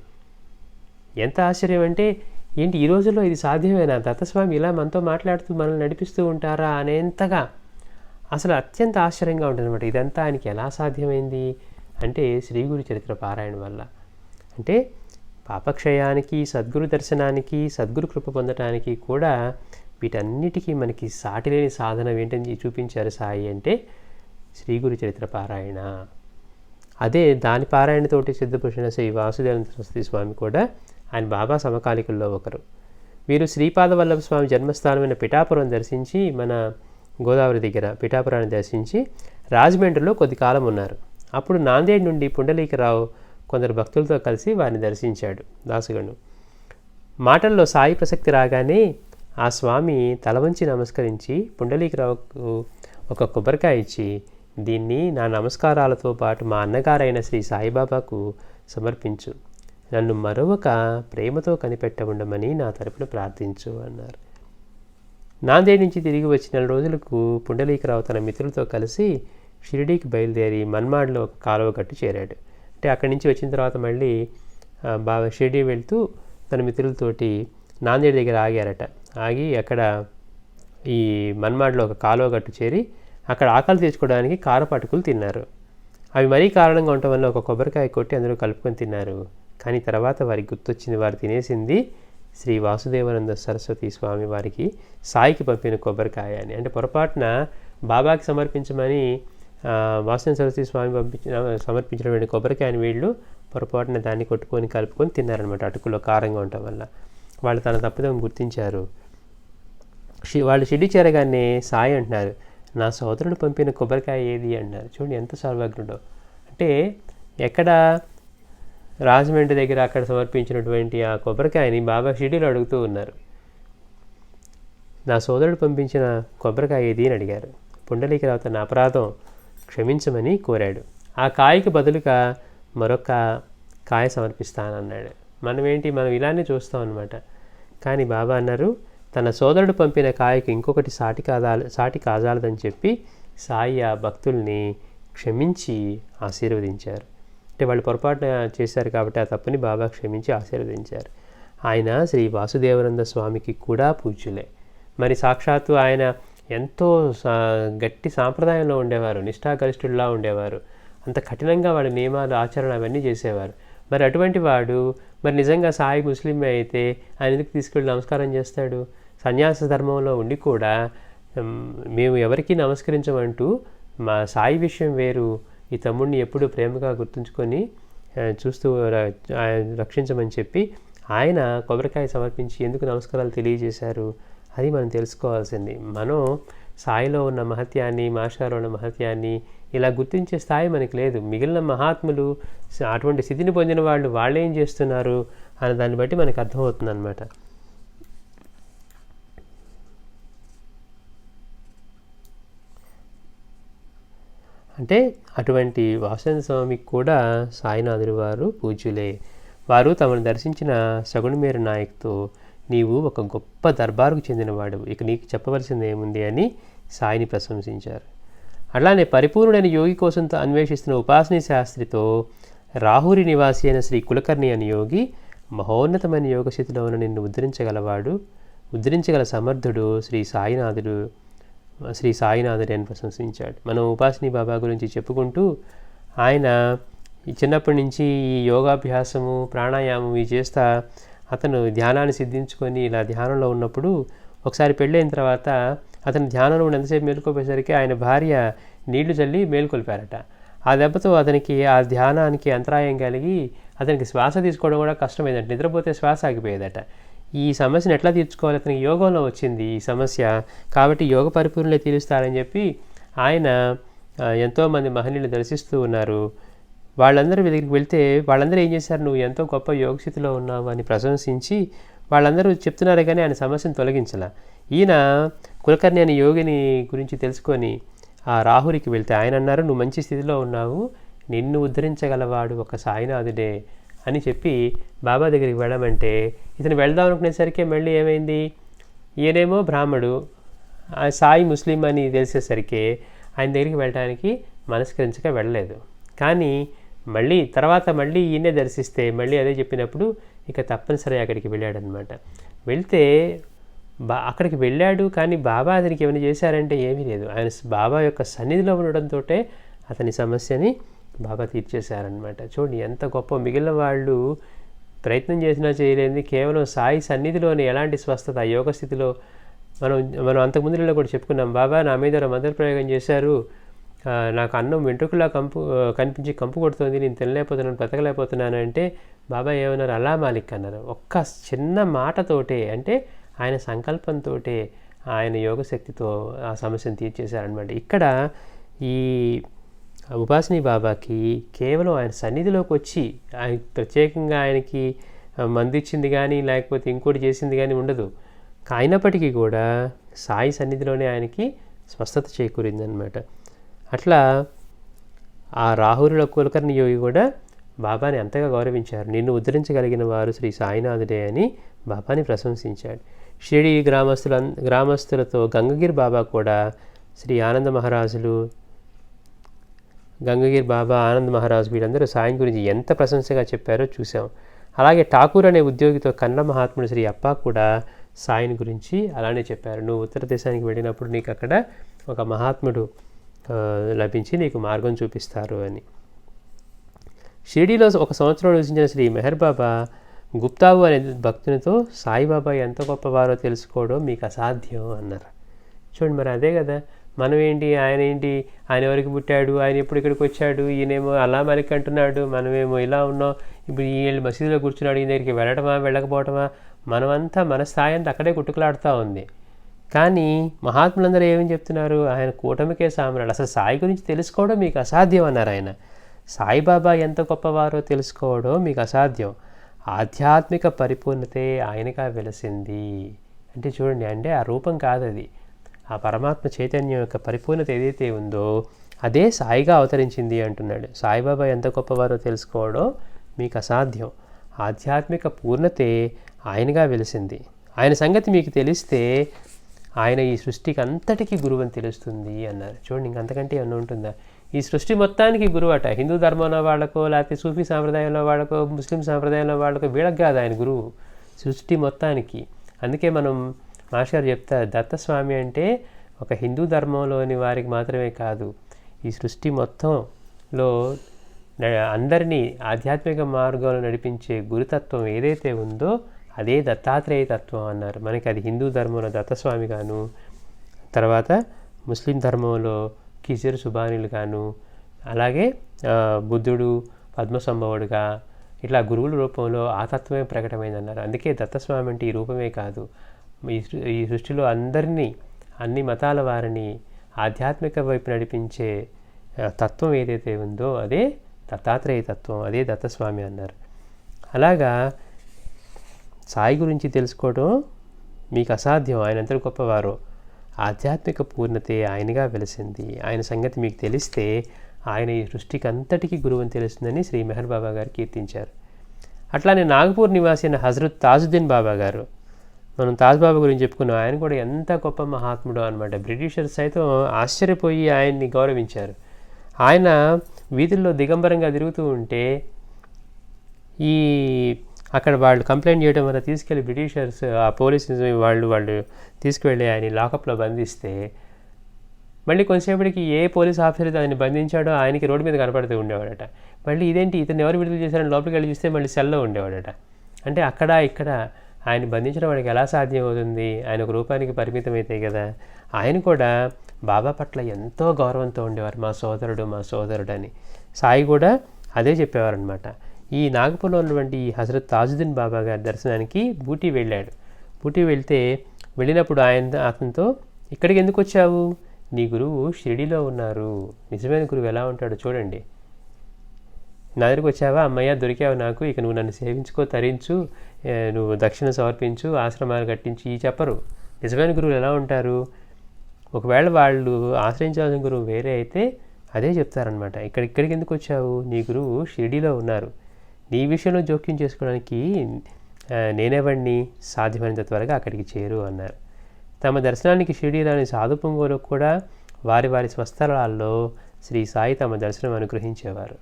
ఎంత ఆశ్చర్యం అంటే ఏంటి ఈ రోజుల్లో ఇది సాధ్యమేనా, దత్తస్వామి ఇలా మనతో మాట్లాడుతూ మనల్ని నడిపిస్తూ ఉంటారా అనేంతగా అసలు అత్యంత ఆశ్చర్యంగా ఉంటుంది అనమాట. ఇదంతా ఆయనకి ఎలా సాధ్యమైంది అంటే శ్రీ గురు చరిత్ర పారాయణ వల్ల. అంటే పాపక్షయానికి, సద్గురు దర్శనానికి, సద్గురు కృప పొందటానికి కూడా వీటన్నిటికీ మనకి సాటిలేని సాధన ఏంటని చూపించారు సాయి అంటే శ్రీ గురు చరిత్ర పారాయణ. అదే దాని పారాయణతోటి సిద్ధపురుషుడైన శ్రీ వాసుదేవానంద సరస్వతి స్వామి కూడా ఆయన బాబా సమకాలికుల్లో ఒకరు. వీరు శ్రీపాద వల్లభ స్వామి జన్మస్థానమైన పిఠాపురం దర్శించి, మన గోదావరి దగ్గర పిఠాపురాన్ని దర్శించి రాజమండ్రిలో కొద్ది కాలం ఉన్నారు. అప్పుడు నాందేడ్ నుండి పుండలీకరావు కొందరు భక్తులతో కలిసి వారిని దర్శించాడు దాసుగను. మాటల్లో సాయి ప్రసక్తి రాగానే ఆ స్వామి తల వంచి నమస్కరించి పుండలీకరావుకు ఒక కొబ్బరికాయ ఇచ్చి, దీన్ని నా నమస్కారాలతో పాటు మా అన్నగారైన శ్రీ సాయిబాబాకు సమర్పించు, నన్ను మరొక ప్రేమతో కనిపెట్టవుండమని నా తరపున ప్రార్థించు అన్నారు. నాందేడ్ నుంచి తిరిగి వచ్చి 4 రోజులకు పుండలీకరావు తన మిత్రులతో కలిసి షిరిడీకి బయలుదేరి మన్మాడ్లో ఒక కాలువ గట్టు చేరాడు. అంటే అక్కడి నుంచి వచ్చిన తర్వాత మళ్ళీ బాగా షిరిడీ వెళ్తూ తన మిత్రులతోటి నాందేడ్ దగ్గర ఆగారట. ఆగి అక్కడ ఈ మన్మాడ్లో ఒక కాలువ గట్టు చేరి అక్కడ ఆకలి తీర్చుకోవడానికి కారపటుకులు తిన్నారు. అవి మరీ కారణంగా ఉండటం వల్ల ఒక కొబ్బరికాయ కొట్టి అందులో కలుపుకొని తిన్నారు. కానీ తర్వాత వారికి గుర్తొచ్చింది, వారు తినేసింది శ్రీ వాసుదేవానంద సరస్వతి స్వామి వారికి సాయికి పంపిన కొబ్బరికాయ అని. అంటే పొరపాటున బాబాకి సమర్పించమని వాసుదేవ సరస్వతి స్వామి సమర్పించినటువంటి కొబ్బరికాయని వీళ్ళు పొరపాటున దాన్ని కొట్టుకొని కలుపుకొని తిన్నారనమాట. అటుకులో కారంగా ఉండటం వల్ల వాళ్ళు తన తప్పుదం గుర్తించారు. వాళ్ళు షిరిడి చేరగానే సాయి అంటున్నారు, నా సోదరుడు పంపిన కొబ్బరికాయ ఏది అన్నారు. చూడండి ఎంత సర్వజ్ఞుడో. అంటే ఎక్కడ రాజమండ్రి దగ్గర అక్కడ సమర్పించినటువంటి ఆ కొబ్బరికాయని బాబా షిరిడీలో అడుగుతూ ఉన్నారు. నా సోదరుడు పంపించిన కొబ్బరికాయ ఏది అని అడిగారు. పుండలీకరావు తన అపరాధం క్షమించమని కోరాడు. ఆ కాయకి బదులుగా మరొక కాయ సమర్పిస్తానన్నాడు. మనం ఇలానే చూస్తాం అన్నమాట. కానీ బాబా అన్నారు, తన సోదరుడు పంపిన కాయకు ఇంకొకటి సాటి కాజాలదని చెప్పి సాయి ఆ భక్తుల్ని క్షమించి ఆశీర్వదించారు. అంటే వాళ్ళు పొరపాటున చేశారు కాబట్టి ఆ తప్పుని బాబా క్షమించి ఆశీర్వదించారు. ఆయన శ్రీ వాసుదేవానంద స్వామికి కూడా పూజ్యులే. మరి సాక్షాత్తు ఆయన ఎంతో గట్టి సాంప్రదాయంలో ఉండేవారు, నిష్ఠాగరిష్ఠుల్లా ఉండేవారు. అంత కఠినంగా వాళ్ళ నియమాలు ఆచరణ అవన్నీ చేసేవారు. మరి అటువంటి వాడు మరి నిజంగా సాయి ముస్లిమే అయితే ఆయన ఎందుకు తీసుకెళ్ళి నమస్కారం చేస్తాడు? సన్యాస ధర్మంలో ఉండి కూడా మేము ఎవరికీ నమస్కరించమంటూ మా సాయి విషయం వేరు, ఈ తమ్ముడిని ఎప్పుడూ ప్రేమగా గుర్తుంచుకొని చూస్తూ రక్షించమని చెప్పి ఆయన కొబ్బరికాయ సమర్పించి ఎందుకు నమస్కారాలు తెలియజేశారు? అది మనం తెలుసుకోవాల్సింది. మనం సాయిలో ఉన్న మహత్యాన్ని, మాస్టర్లో ఉన్న మహత్యాన్ని ఇలా గుర్తించే స్థాయి మనకి లేదు. మిగిలిన మహాత్ములు అటువంటి స్థితిని పొందిన వాళ్ళు ఏం చేస్తున్నారు అనే దాన్ని బట్టి మనకు అర్థమవుతుంది అన్నమాట. అంటే అటువంటి వాసుదేవ స్వామికి కూడా సాయినాథుడు వారు పూజ్యులే. వారు తమను దర్శించిన సగుణమేరు నాయక్తో, నీవు ఒక గొప్ప దర్బారుకు చెందినవాడు, ఇక నీకు చెప్పవలసింది ఏముంది అని సాయిని ప్రశంసించారు. అట్లానే పరిపూర్ణుడైన యోగి కోసం అన్వేషిస్తున్న ఉపాసనీ శాస్త్రితో రాహురి నివాసి అయిన శ్రీ కులకర్ణి అని యోగి మహోన్నతమైన యోగస్థితిలో ఉన్న నిన్ను ఉద్ధరించగల సమర్థుడు శ్రీ సాయినాథుడే అని ప్రశంసించాడు. మనం ఉపాసనీ బాబా గురించి చెప్పుకుంటూ ఆయన చిన్నప్పటి నుంచి ఈ యోగాభ్యాసము, ప్రాణాయామం ఇవి చేస్తా అతను ధ్యానాన్ని సిద్ధించుకొని ఇలా ధ్యానంలో ఉన్నప్పుడు ఒకసారి పెళ్ళైన తర్వాత అతను ధ్యానంలో ఉన్న ఎంతసేపు మేలుకోపోయేసరికి ఆయన భార్య నీళ్లు చల్లి మేలుకొల్పారట. ఆ దెబ్బతో అతనికి ఆ ధ్యానానికి అంతరాయం కలిగి అతనికి శ్వాస తీసుకోవడం కూడా కష్టమైందట. నిద్రపోతే శ్వాస ఆగిపోయేదట. ఈ సమస్యను ఎట్లా తీర్చుకోవాలి? అతనికి యోగంలో వచ్చింది ఈ సమస్య, కాబట్టి యోగ పరిపూర్ణలే తీరుస్తారని చెప్పి ఆయన ఎంతోమంది మహనీయులు దర్శిస్తూ ఉన్నారు. వాళ్ళందరూ దగ్గరికి వెళ్తే వాళ్ళందరూ ఏం చేశారు, నువ్వు ఎంతో గొప్ప యోగస్థితిలో ఉన్నావు అని ప్రశంసించి వాళ్ళందరూ చెప్తున్నారే కానీ ఆయన సమస్యను తొలగించాల. ఈయన కులకర్ణి అనే యోగిని గురించి తెలుసుకొని ఆ రాహురికి వెళ్తే ఆయన అన్నారు, నువ్వు మంచి స్థితిలో ఉన్నావు, నిన్ను ఉద్ధరించగలవాడు ఒక సాయినాథుడే అని చెప్పి బాబా దగ్గరికి వెళ్ళమంటే ఇతను వెళ్దాం అనుకునేసరికి మళ్ళీ ఏమైంది, ఈయనేమో బ్రాహ్మడు, సాయి ముస్లిం అని తెలిసేసరికి ఆయన దగ్గరికి వెళ్ళడానికి మనస్కరించక వెళ్ళలేదు. కానీ తర్వాత మళ్ళీ ఈయనే దర్శిస్తే మళ్ళీ అదే చెప్పినప్పుడు ఇక తప్పనిసరి అక్కడికి వెళ్ళాడనమాట. వెళ్తే అక్కడికి వెళ్ళాడు కానీ బాబా అతనికి ఏమైనా చేశారంటే ఏమీ లేదు. ఆయన బాబా యొక్క సన్నిధిలో ఉండడంతో అతని సమస్యని బాబా తీర్చేశారనమాట. చూడండి ఎంత గొప్ప. మిగిలిన వాళ్ళు ప్రయత్నం చేసినా చేయలేని కేవలం సాయి సన్నిధిలోని ఎలాంటి స్వస్థత యోగ స్థితిలో మనం అంతకుముందులో కూడా చెప్పుకున్నాం. బాబా నా మీద మంత్రప్రయోగం చేశారు, నాకు అన్నం వెంట్రుకలా కనిపించి కంపు కొడుతుంది, నేను తినలేకపోతున్నాను, బ్రతకలేకపోతున్నాను అంటే బాబా ఏమన్నారు, అల్లా మాలిక్ అన్నారు. ఒక్క చిన్న మాటతోటే, అంటే ఆయన సంకల్పంతో ఆయన యోగశక్తితో ఆ సమస్యను తీర్చేశారనమాట. ఇక్కడ ఈ ఉపాసనీ బాబాకి కేవలం ఆయన సన్నిధిలోకి వచ్చి ఆయన ప్రత్యేకంగా ఆయనకి మందిచ్చింది కానీ లేకపోతే ఇంకోటి చేసింది కానీ ఉండదు. అయినప్పటికీ కూడా సాయి సన్నిధిలోనే ఆయనకి స్వస్థత చేకూరిందనమాట. అట్లా ఆ రాహుల కులకర్ణి యోగి కూడా బాబాని అంతగా గౌరవించారు. నిన్ను ఉద్ధరించగలిగిన వారు శ్రీ సాయినాథుడే అని బాబాని ప్రశంసించాడు. షిరిడి గ్రామస్తులతో గంగగిరి బాబా కూడా శ్రీ ఆనంద మహారాజులు, గంగగిరి బాబా, ఆనంద్ మహారాజు వీళ్ళందరూ సాయం గురించి ఎంత ప్రశంసగా చెప్పారో చూసాం. అలాగే ఠాకూర్ అనే ఉద్యోగితో కన్నడ మహాత్ముడు శ్రీ అప్ప కూడా సాయిని గురించి అలానే చెప్పారు. నువ్వు ఉత్తర దేశానికి వెళ్ళినప్పుడు నీకు అక్కడ ఒక మహాత్ముడు లభించి నీకు మార్గం చూపిస్తారు అని. షిరిడీలో 1 సంవత్సరం నివసించిన శ్రీ మెహర్ బాబా గుప్తావు అనే భక్తునితో సాయిబాబా ఎంత గొప్పవారో తెలుసుకోవడం మీకు అసాధ్యం అన్నారు. చూడండి, మరి అదే కదా, మనం ఏంటి, ఆయన ఏంటి, ఆయన ఎవరికి పుట్టాడు, ఆయన ఎప్పుడు ఇక్కడికి వచ్చాడు, ఈయనేమో అలా మరికి అంటున్నాడు, మనమేమో ఇలా ఉన్నాం, ఇప్పుడు ఈయన మసీదులో కూర్చున్నాడు, ఈయన దగ్గరికి వెళ్ళటమా వెళ్ళకపోవటమా, మనమంతా మన స్థాయి అంతా అక్కడే కుట్టుకులాడుతూ ఉంది. కానీ మహాత్ములందరూ ఏమని చెప్తున్నారు, ఆయన కూటమికే సామ్రాడు, అసలు సాయి గురించి తెలుసుకోవడం మీకు అసాధ్యం అన్నారు ఆయన. సాయిబాబా ఎంత గొప్పవారో తెలుసుకోవడం మీకు అసాధ్యం, ఆధ్యాత్మిక పరిపూర్ణతే ఆయనగా వెలసింది అంటే. చూడండి, అంటే ఆ రూపం కాదు అది, ఆ పరమాత్మ చైతన్యం యొక్క పరిపూర్ణత ఏదైతే ఉందో అదే సాయిగా అవతరించింది అంటున్నాడు. సాయిబాబా ఎంత గొప్పవారో తెలుసుకోవడం మీకు అసాధ్యం, ఆధ్యాత్మిక పూర్ణతే ఆయనగా వెలిసింది. ఆయన సంగతి మీకు తెలిస్తే ఆయన ఈ సృష్టికి అంతటికీ గురువు అని తెలుస్తుంది అన్నారు. చూడండి, ఇంకంతకంటే ఏమన్నా ఉంటుందా? ఈ సృష్టి మొత్తానికి గురువు అట. హిందూ ధర్మంలో వాళ్ళకో, లేకపోతే సూఫీ సాంప్రదాయంలో వాళ్ళకో, ముస్లిం సాంప్రదాయంలో వాళ్ళకో వీళ్ళకి కాదు ఆయన గురువు, సృష్టి మొత్తానికి. అందుకే మనం మాస్టర్ చెప్తారు, దత్తస్వామి అంటే ఒక హిందూ ధర్మంలోని వారికి మాత్రమే కాదు, ఈ సృష్టి మొత్తంలో అందరినీ ఆధ్యాత్మిక మార్గంలో నడిపించే గురుతత్వం ఏదైతే ఉందో అదే దత్తాత్రేయ తత్వం అన్నారు. మనకి అది హిందూ ధర్మంలో దత్తస్వామి గాను, తర్వాత ముస్లిం ధర్మంలో కిసిర్ సుబానీలు గాను, అలాగే బుద్ధుడు పద్మసంభవుడుగా ఇట్లా గురువుల రూపంలో ఆ తత్వమే ప్రకటమైందన్నారు. అందుకే దత్తస్వామి అంటే ఈ రూపమే కాదు, ఈ సృష్టిలో అందరినీ, అన్ని మతాల వారిని ఆధ్యాత్మిక వైపు నడిపించే తత్వం ఏదైతే ఉందో అదే దత్తాత్రేయ తత్వం, అదే దత్తస్వామి అన్నారు. అలాగా సాయి గురించి తెలుసుకోవడం మీకు అసాధ్యం, ఆయన ఎంత గొప్పవారో, ఆధ్యాత్మిక పూర్ణతే ఆయనగా వెలిసింది. ఆయన సంగతి మీకు తెలిస్తే ఆయన ఈ సృష్టికి అంతటికీ గురువు అని తెలుస్తుందని శ్రీ మెహర్ బాబా గారు కీర్తించారు. అట్లానే నాగపూర్ నివాసి అయిన హజరత్ తాజుద్దీన్ బాబా గారు, మనం తాజ్ బాబా గురించి చెప్పుకున్నాం, ఆయన కూడా ఎంత గొప్ప మహాత్ముడు అనమాట. బ్రిటిషర్స్ సైతం ఆశ్చర్యపోయి ఆయన్ని గౌరవించారు. ఆయన వీధుల్లో దిగంబరంగా తిరుగుతూ ఉంటే అక్కడ వాళ్ళు కంప్లైంట్ చేయడం వల్ల తీసుకెళ్ళి బ్రిటిషర్స్ ఆ పోలీసు వాళ్ళు తీసుకువెళ్ళి ఆయన లాకప్లో బంధిస్తే మళ్ళీ కొంతసేపటికి ఏ పోలీస్ ఆఫీసర్ ఆయన బంధించాడో ఆయనకి రోడ్డు మీద కనపడుతూ ఉండేవాడట. మళ్ళీ ఇదేంటి, ఇతను ఎవరు విడుదల చేశారని లోపలికి వెళ్ళి చూస్తే మళ్ళీ సెల్లో ఉండేవాడట. అంటే అక్కడ ఇక్కడ ఆయన బంధించడం వాడికి ఎలా సాధ్యం అవుతుంది, ఆయన ఒక రూపానికి పరిమితం అయితే కదా. ఆయన కూడా బాబా పట్ల ఎంతో గౌరవంతో ఉండేవారు, మా సోదరుడు అని. సాయి కూడా అదే చెప్పేవారు అనమాట. ఈ నాగపూర్లో ఉన్నటువంటి హజరత్ తాజుద్దీన్ బాబా గారి దర్శనానికి బూటీ వెళ్ళాడు. బూటీ వెళ్ళినప్పుడు అతనితో, ఇక్కడికి ఎందుకు వచ్చావు, నీ గురువు షిరిడీలో ఉన్నారు, నిజమైన గురువు ఎలా ఉంటాడో చూడండి, నా దగ్గరికి వచ్చావా, అమ్మయ్య దొరికావు నాకు, ఇక నువ్వు నన్ను సేవించుకో, తరించు, నువ్వు దక్షిణ సమర్పించు, ఆశ్రమాలు కట్టించి చెప్పరు. నిజమైన గురువులు ఎలా ఉంటారు, ఒకవేళ వాళ్ళు ఆశ్రయించాల్సిన గురువు వేరే అయితే అదే చెప్తారనమాట. ఇక్కడికి ఎందుకు వచ్చావు, నీ గురువు షిరిడీలో ఉన్నారు, నీ విషయంలో జోక్యం చేసుకోవడానికి నేనేవాడిని, సాధ్యమైనంత త్వరగా అక్కడికి చేరు అన్నారు. తమ దర్శనానికి షిరిడీలోని సాధు పొంగోలకు కూడా వారి స్వస్థలాల్లో శ్రీ సాయి తమ దర్శనం అనుగ్రహించేవారు.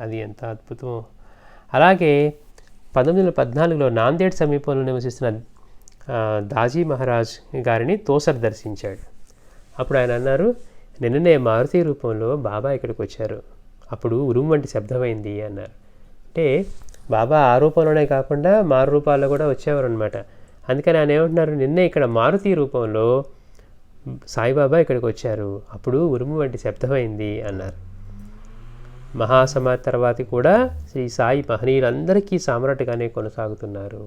అది ఎంత అద్భుతమో. అలాగే 1914లో నాందేడ్ సమీపంలో నివసిస్తున్న దాజీ మహారాజ్ గారిని తోసర్ దర్శించాడు. అప్పుడు ఆయన అన్నారు, నిన్ననే మారుతి రూపంలో బాబా ఇక్కడికి వచ్చారు, అప్పుడు ఉరుము వంటి శబ్దమైంది అన్నారు. అంటే బాబా ఆ రూపంలోనే కాకుండా మారు రూపాల్లో కూడా వచ్చేవారు అనమాట. అందుకని ఆయన ఏమంటున్నారు, నిన్నే ఇక్కడ మారుతి రూపంలో సాయిబాబా ఇక్కడికి వచ్చారు, అప్పుడు ఉరుము వంటి శబ్దమైంది అన్నారు. మహాసమాధి తర్వాత కూడా శ్రీ సాయి మహనీయులందరికీ సామ్రాట్టుగానే కొనసాగుతున్నారు.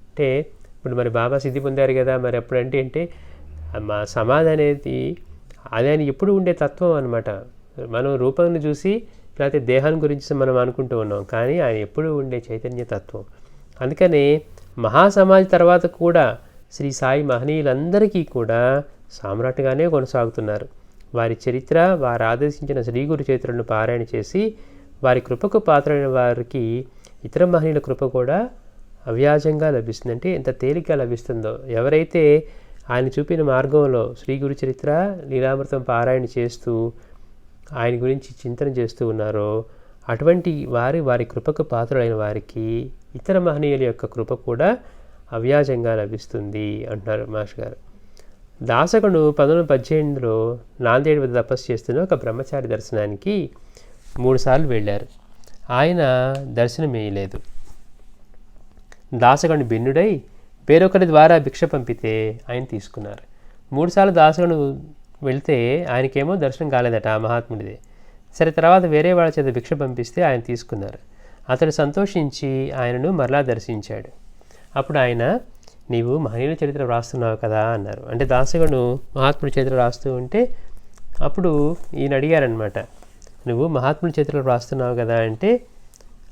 అంటే ఇప్పుడు మరి బాబా సిద్ధి పొందారు కదా, మరి ఎప్పుడంటే మా సమాధి అనేది అదే ఎప్పుడు ఉండే తత్వం అనమాట. మనం రూపాన్ని చూసి లేకపోతే దేహాన్ని గురించి మనం అనుకుంటూ ఉన్నాం, కానీ ఆయన ఎప్పుడు ఉండే చైతన్య తత్వం. అందుకనే మహాసమాధి తర్వాత కూడా శ్రీ సాయి మహనీయులందరికీ కూడా సామ్రాట్టుగానే కొనసాగుతున్నారు. వారి చరిత్ర, వారు ఆదేశించిన శ్రీ గురు చరిత్రను పారాయణ చేసి వారి కృపకు పాత్రైన వారికి ఇతర మహనీయుల కృప కూడా అవ్యాజంగా లభిస్తుంది. అంటే ఎంత తేలిగ్గా లభిస్తుందో. ఎవరైతే ఆయన చూపిన మార్గంలో శ్రీ గురు చరిత్ర, లీలామృతం పారాయణ చేస్తూ ఆయన గురించి చింతన చేస్తూ ఉన్నారో అటువంటి వారి కృపకు పాత్రులైన వారికి ఇతర మహనీయుల యొక్క కృప కూడా అవ్యాజంగా లభిస్తుంది అంటున్నారు మాస్టర్ గారు. దాసగను 1918లో నాందేడ్ వద్ద తపస్సు చేస్తున్న ఒక బ్రహ్మచారి దర్శనానికి 3 సార్లు వెళ్ళారు. ఆయన దర్శనం వేయలేదు. దాసగను భిన్నుడై వేరొకరి ద్వారా భిక్ష పంపితే ఆయన తీసుకున్నారు. 3 సార్లు దాసగను వెళ్తే ఆయనకేమో దర్శనం కాలేదట ఆ మహాత్ముడిదే. సరే, తర్వాత వేరే వాళ్ళ చేత భిక్ష పంపిస్తే ఆయన తీసుకున్నారు. అతడు సంతోషించి ఆయనను మరలా దర్శించాడు. అప్పుడు ఆయన, నీవు మహనీయుల చరిత్ర వ్రాస్తున్నావు కదా అన్నారు. అంటే దాసగను మహాత్ముడి చరిత్ర రాస్తూ ఉంటే అప్పుడు ఈయన అడిగారనమాట, నువ్వు మహాత్ముడి చరిత్రలు వ్రాస్తున్నావు కదా అంటే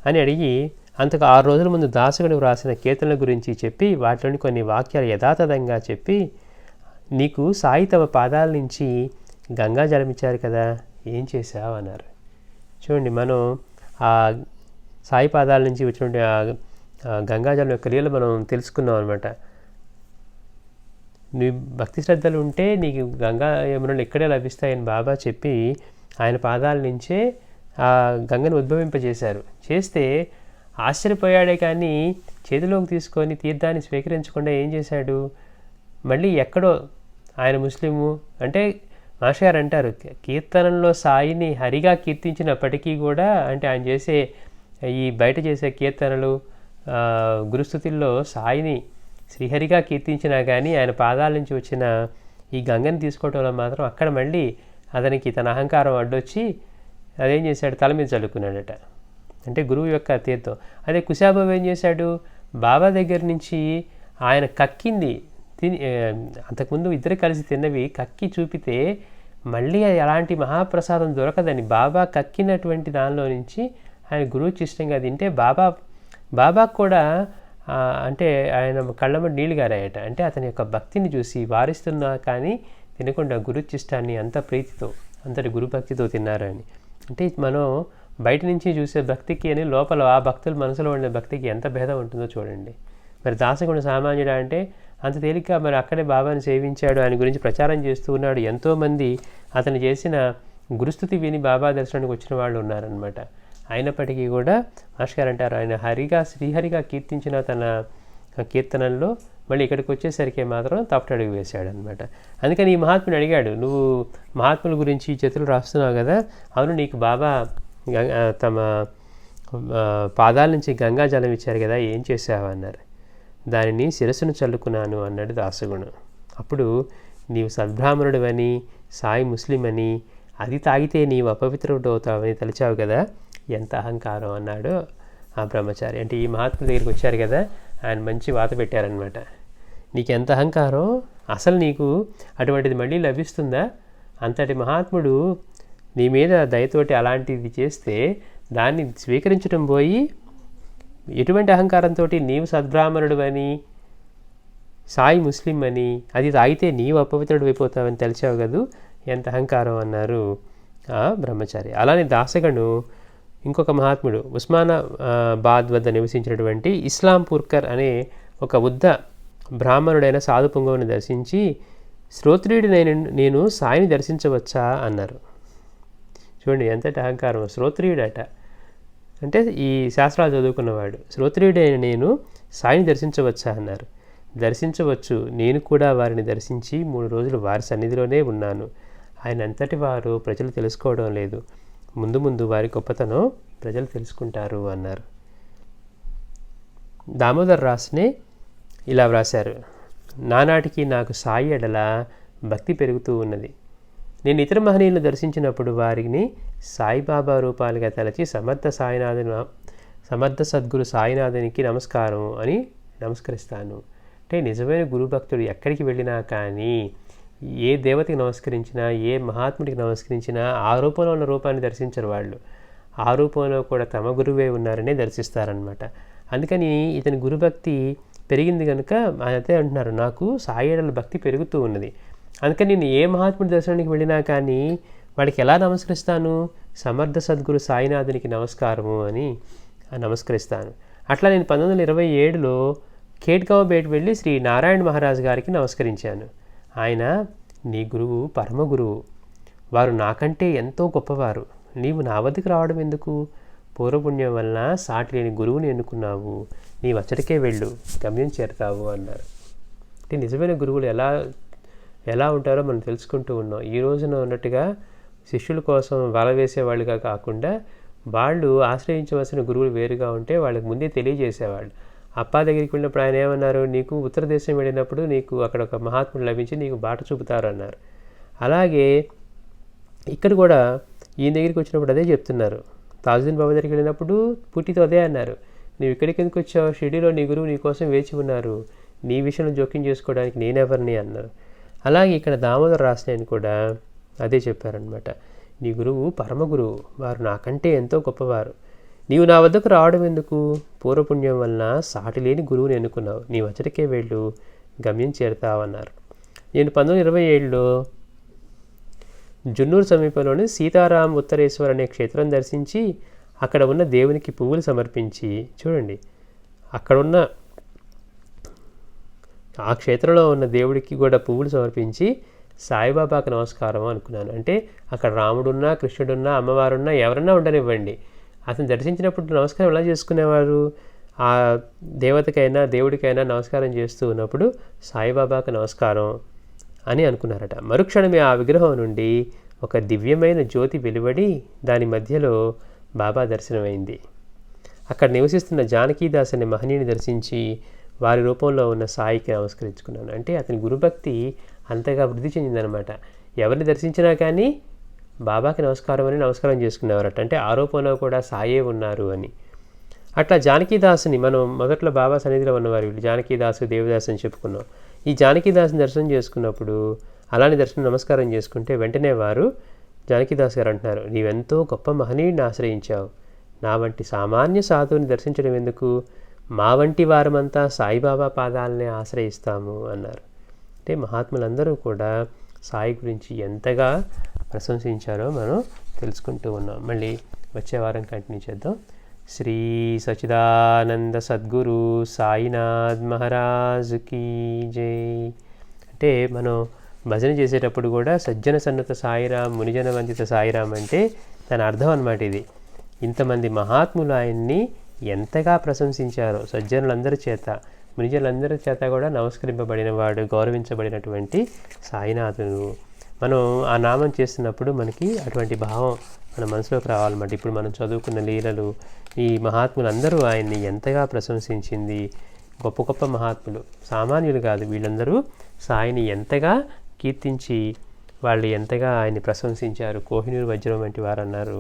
అని అడిగి, అంతకు 6 రోజుల ముందు దాసగను వ్రాసిన కీర్తనల గురించి చెప్పి వాటిలోని కొన్ని వాక్యాలు యథాతథంగా చెప్పి, నీకు సాయి తమ పాదాల నుంచి గంగా జలమిచ్చారు కదా, ఏం చేశావు అన్నారు. చూడండి, మనం ఆ సాయి పాదాల నుంచి వచ్చినటువంటి గంగాజలం యొక్క లీల మనం తెలుసుకున్నాం అనమాట. నీ భక్తి శ్రద్ధలు ఉంటే నీకు గంగా యమునలు ఇక్కడే లభిస్తాయని బాబా చెప్పి ఆయన పాదాల నుంచే ఆ గంగను ఉద్భవింపజేశారు. చేస్తే ఆశ్చర్యపోయాడే కానీ చేతిలోకి తీసుకొని తీర్థాన్ని స్వీకరించకుండా ఏం చేశాడు, మళ్ళీ ఎక్కడో ఆయన ముస్లిము అంటే మాస్టర్ గారు అంటారు, కీర్తనంలో సాయిని హరిగా కీర్తించినప్పటికీ కూడా, అంటే ఆయన చేసే ఈ బయట చేసే కీర్తనలు గురుస్థుతుల్లో సాయిని శ్రీహరిగా కీర్తించినా కానీ ఆయన పాదాల నుంచి వచ్చిన ఈ గంగని తీసుకోవటం వల్ల మాత్రం అక్కడ మళ్ళీ అతనికి తన అహంకారం అడ్డొచ్చి అదేం చేశాడు, తల మీద చల్లుకున్నాడట. అంటే గురువు యొక్క తీర్థం. అదే కుశాబాబు ఏం చేశాడు, బాబా దగ్గర నుంచి ఆయన కక్కింది తిని, అంతకుముందు ఇద్దరు కలిసి తిన్నవి కక్కి చూపితే మళ్ళీ ఎలాంటి మహాప్రసాదం దొరకదని బాబా కక్కినటువంటి దానిలో నుంచి ఆయన గురువుకి ఇష్టంగా తింటే బాబాకు కూడా అంటే ఆయన కళ్ళమ్మ నీళ్ళు గారాయట. అంటే అతని యొక్క భక్తిని చూసి వారిస్తున్నా కానీ తినకుండా గురుచిష్టాన్ని అంత ప్రీతితో అంతటి గురుభక్తితో తిన్నారు అని. అంటే మనం బయట నుంచి చూసే భక్తికి అని లోపల ఆ భక్తుల మనసులో ఉండే భక్తికి ఎంత భేదం ఉంటుందో చూడండి. మరి దాసగుణ సామాన్యుడు అంటే అంత తేలిక మరి అక్కడే బాబాని సేవించాడు, ఆయన గురించి ప్రచారం చేస్తూ ఉన్నాడు. ఎంతోమంది అతను చేసిన గురుస్థుతి విని బాబా దర్శనానికి వచ్చిన వాళ్ళు ఉన్నారనమాట. అయినప్పటికీ కూడా మాస్టర్ గారు అంటారు, ఆయన శ్రీహరిగా కీర్తించిన తన కీర్తనల్లో మళ్ళీ ఇక్కడికి వచ్చేసరికి మాత్రం తప్పటడుగు వేశాడు అనమాట. అందుకని ఈ మహాత్ముని అడిగాడు, నువ్వు మహాత్ముల గురించి చేతులు రాస్తున్నావు కదా, అవును నీకు బాబా తమ పాదాల నుంచి గంగా జలం ఇచ్చారు కదా, ఏం చేసావు అన్నారు. దానిని శిరస్సును చల్లుకున్నాను అన్నాడు దాసగుణం. అప్పుడు నీవు సద్బ్రాహ్మణుడు అని, సాయి ముస్లిం అని, అది తాగితే నీవు అపవిత్రుడు అవుతావని తలిచావు కదా, ఎంత అహంకారం అన్నాడు ఆ బ్రహ్మచారి. అంటే ఈ మహాత్ముడి దగ్గరికి వచ్చారు కదా, ఆయన మంచి వాత పెట్టారనమాట. నీకు ఎంత అహంకారం, అసలు నీకు అటువంటిది మళ్ళీ లభిస్తుందా? అంతటి మహాత్ముడు నీ మీద దయతోటి అలాంటిది చేస్తే దాన్ని స్వీకరించడం పోయి ఎటువంటి అహంకారంతో నీవు సద్బ్రాహ్మణుడు అని, సాయి ముస్లిం అని, అది తాగితే నీవు అపవిత్రుడు అయిపోతావని తెలిసావు కదూ, ఎంత అహంకారం అన్నారు ఆ బ్రహ్మచారి. అలానే దాసగను ఇంకొక మహాత్ముడు ఉస్మానాబాద్ వద్ద నివసించినటువంటి ఇస్లాంపూర్కర్ అనే ఒక ఉద్ద బ్రాహ్మణుడైన సాధు పుంగవుని దర్శించి, శ్రోత్రియుడి నేను సాయిని దర్శించవచ్చా అన్నారు. చూడండి ఎంతటి అహంకారం. శ్రోత్రియుడట అంటే ఈ శాస్త్రాలు చదువుకున్నవాడు. శ్రోత్రియుడైన నేను సాయిని దర్శించవచ్చా అన్నారు. దర్శించవచ్చు, నేను కూడా వారిని దర్శించి 3 రోజులు వారి సన్నిధిలోనే ఉన్నాను. ఆయన అంతటి వారు ప్రజలు తెలుసుకోవడం లేదు, ముందు ముందు వారి గొప్పతనం ప్రజలు తెలుసుకుంటారు అన్నారు. దామోదర్ రాస్నే ఇలా వ్రాశారు, నానాటికి నాకు సాయి ఎడల భక్తి పెరుగుతూ ఉన్నది. నేను ఇతర మహనీయులను దర్శించినప్పుడు వారిని సాయిబాబా రూపాలుగా తలచి సమర్థ సద్గురు సాయినాథునికి నమస్కారం అని నమస్కరిస్తాను. అంటే నిజమైన గురుభక్తుడు ఎక్కడికి వెళ్ళినా కానీ, ఏ దేవతకి నమస్కరించినా, ఏ మహాత్ముడికి నమస్కరించినా ఆ రూపంలో ఉన్న రూపాన్ని దర్శించరు వాళ్ళు. ఆ రూపంలో కూడా తమ గురువే ఉన్నారనే దర్శిస్తారనమాట. అందుకని ఇతని గురుభక్తి పెరిగింది కనుక అదే అంటున్నారు, నాకు సాయి ఎడల భక్తి పెరుగుతూ ఉన్నది. అందుకని నేను ఏ మహాత్ముడి దర్శనానికి వెళ్ళినా కానీ వాడికి ఎలా నమస్కరిస్తాను, సమర్థ సద్గురు సాయినాథునికి నమస్కారము అని నమస్కరిస్తాను. అట్లా నేను 1927లో ఖేడ్గావ్ బేట్ వెళ్ళి శ్రీ నారాయణ మహారాజ్ గారికి నమస్కరించాను. ఆయన, నీ గురువు పరమ గురువు, వారు నాకంటే ఎంతో గొప్పవారు, నీవు నా వద్దకు రావడం ఎందుకు, పూర్వపుణ్యం వలన సాటి లేని గురువుని ఎన్నుకున్నావు, నీ వచ్చడికే వెళ్ళు, గమ్యం చేరుతావు అన్నారు. అంటే నిజమైన గురువులు ఎలా ఉంటారో మనం తెలుసుకుంటూ ఉన్నాం. ఈ రోజున ఉన్నట్టుగా శిష్యుల కోసం వల వేసేవాళ్ళుగా కాకుండా వాళ్ళు ఆశ్రయించవలసిన గురువులు వేరుగా ఉంటే వాళ్ళకి ముందే తెలియజేసేవాళ్ళు. అప్పా దగ్గరికి వెళ్ళినప్పుడు ఆయన ఏమన్నారు, నీకు ఉత్తర దేశం వెళ్ళినప్పుడు నీకు అక్కడ ఒక మహాత్ముడు లభించి నీకు బాట చూపుతారు అన్నారు. అలాగే ఇక్కడ కూడా ఈయన దగ్గరికి వచ్చినప్పుడు అదే చెప్తున్నారు. తాజుద్దీన్ బాబా దగ్గరికి వెళ్ళినప్పుడు పుట్టితో అదే అన్నారు, నువ్వు ఇక్కడికి ఎందుకు వచ్చావు, షిరిడీలో నీ గురువు నీ కోసం వేచి ఉన్నారు, నీ విషయంలో జోక్యం చేసుకోవడానికి నేనెవరిని అన్నారు. అలాగే ఇక్కడ దామోదర రాసిన కూడా అదే చెప్పారనమాట. నీ గురువు పరమ గురువు, వారు నాకంటే ఎంతో గొప్పవారు, నీవు నా వద్దకు రావడం ఎందుకు, పూర్వపుణ్యం వలన సాటి లేని గురువుని ఎన్నుకున్నావు, నీ వచ్చరికే వెళ్ళు, గమ్యం చేరుతావన్నారు. నేను 1927లో జున్నూరు సమీపంలోని సీతారాం ఉత్తరేశ్వర్ అనే క్షేత్రం దర్శించి అక్కడ ఉన్న దేవునికి పువ్వులు సమర్పించి, చూడండి అక్కడున్న ఆ క్షేత్రంలో ఉన్న దేవుడికి కూడా పువ్వులు సమర్పించి సాయిబాబాకు నమస్కారం అనుకున్నాను. అంటే అక్కడ రాముడున్నా, కృష్ణుడున్నా, అమ్మవారున్నా, ఎవరన్నా ఉండనివ్వండి, అతను దర్శించినప్పుడు నమస్కారం ఎలా చేసుకునేవారు, ఆ దేవతకైనా దేవుడికైనా నమస్కారం చేస్తూ ఉన్నప్పుడు సాయిబాబాకు నమస్కారం అని అనుకున్నారట. మరుక్షణమే ఆ విగ్రహం నుండి ఒక దివ్యమైన జ్యోతి వెలువడి దాని మధ్యలో బాబా దర్శనమైంది. అక్కడ నివసిస్తున్న జానకీదాస్ అనే మహనీయుని దర్శించి వారి రూపంలో ఉన్న సాయికి నమస్కరించుకున్నాను. అంటే అతని గురుభక్తి అంతగా వృద్ధి చెందిందనమాట. ఎవరిని దర్శించినా కానీ బాబాకి నమస్కారం చేసుకునేవారట. అంటే ఆ రూపంలో కూడా సాయే ఉన్నారు అని. అట్లా జానకీదాసుని మనం మొదట్లో బాబా సన్నిధిలో ఉన్నవారు వీళ్ళు జానకీదాసు, దేవదాసు అని చెప్పుకున్నాం. ఈ జానకీదాసుని దర్శనం చేసుకున్నప్పుడు అలానే నమస్కారం చేసుకుంటే వెంటనే వారు జానకీదాస్ గారు అంటున్నారు, నీవెంతో గొప్ప మహనీయుడిని ఆశ్రయించావు, నా వంటి సామాన్య సాధువుని దర్శించడం ఎందుకు, మా వంటి వారమంతా సాయిబాబా పాదాలనే ఆశ్రయిస్తాము అన్నారు. అంటే మహాత్ములందరూ కూడా సాయి గురించి ఎంతగా ప్రశంసించారో మనం తెలుసుకుంటూ ఉన్నాం. మళ్ళీ వచ్చే వారం కంటిన్యూ చేద్దాం. శ్రీ సచిదానంద సద్గురు సాయినాథ్ మహారాజ్ కీ జై. అంటే మనం భజన చేసేటప్పుడు కూడా సజ్జన సన్నత సాయిరాం, మునిజన వందిత సాయిరాం అంటే దాని అర్థం అన్నమాట ఇది. ఇంతమంది మహాత్ములు ఆయన్ని ఎంతగా ప్రశంసించారో సజ్జనులందరి చేత, మునిజనులందరి చేత కూడా నమస్కరింపబడినవాడు, గౌరవించబడినటువంటి సాయినాథుడు. మనం ఆ నామం చేస్తున్నప్పుడు మనకి అటువంటి భావం మన మనసులోకి రావాలన్నమాట. ఇప్పుడు మనం చదువుకున్న లీలలు, ఈ మహాత్ములందరూ ఆయన్ని ఎంతగా ప్రశంసించింది. గొప్ప గొప్ప మహాత్ములు, సామాన్యులు కాదు, వీళ్ళందరూ సాయిని ఎంతగా కీర్తించి వాళ్ళు ఎంతగా ఆయన్ని ప్రశంసించారు. కోహినూరు వజ్రం వంటి వారు అన్నారు,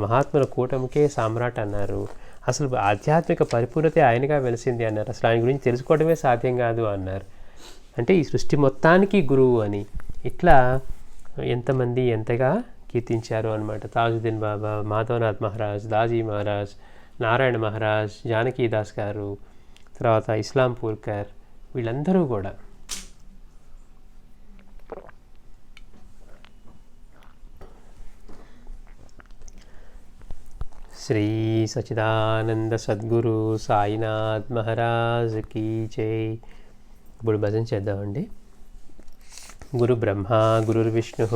మహాత్ముల కూటమికే సామ్రాట్ అన్నారు, అసలు ఆధ్యాత్మిక పరిపూర్ణతే ఆయనగా వెలిసింది అన్నారు, అసలు ఆయన గురించి తెలుసుకోవడమే సాధ్యం కాదు అన్నారు. అంటే ఈ సృష్టి మొత్తానికి గురువు అని ఇట్లా ఎంతమంది ఎంతగా కీర్తించారు అనమాట. తాజుద్దీన్ బాబా, మాధవనాథ్ మహారాజ్, దాజీ మహారాజ్, నారాయణ మహారాజ్, జానకీదాస్ గారు, తర్వాత ఇస్లాంపూర్కర్, వీళ్ళందరూ కూడా శ్రీ సచిదానంద సద్గురు సాయినాథ్ మహారాజ్ కీ జై. ఇప్పుడు భజన చేద్దామండి. గురు బ్రహ్మ గురుర్ విష్ణు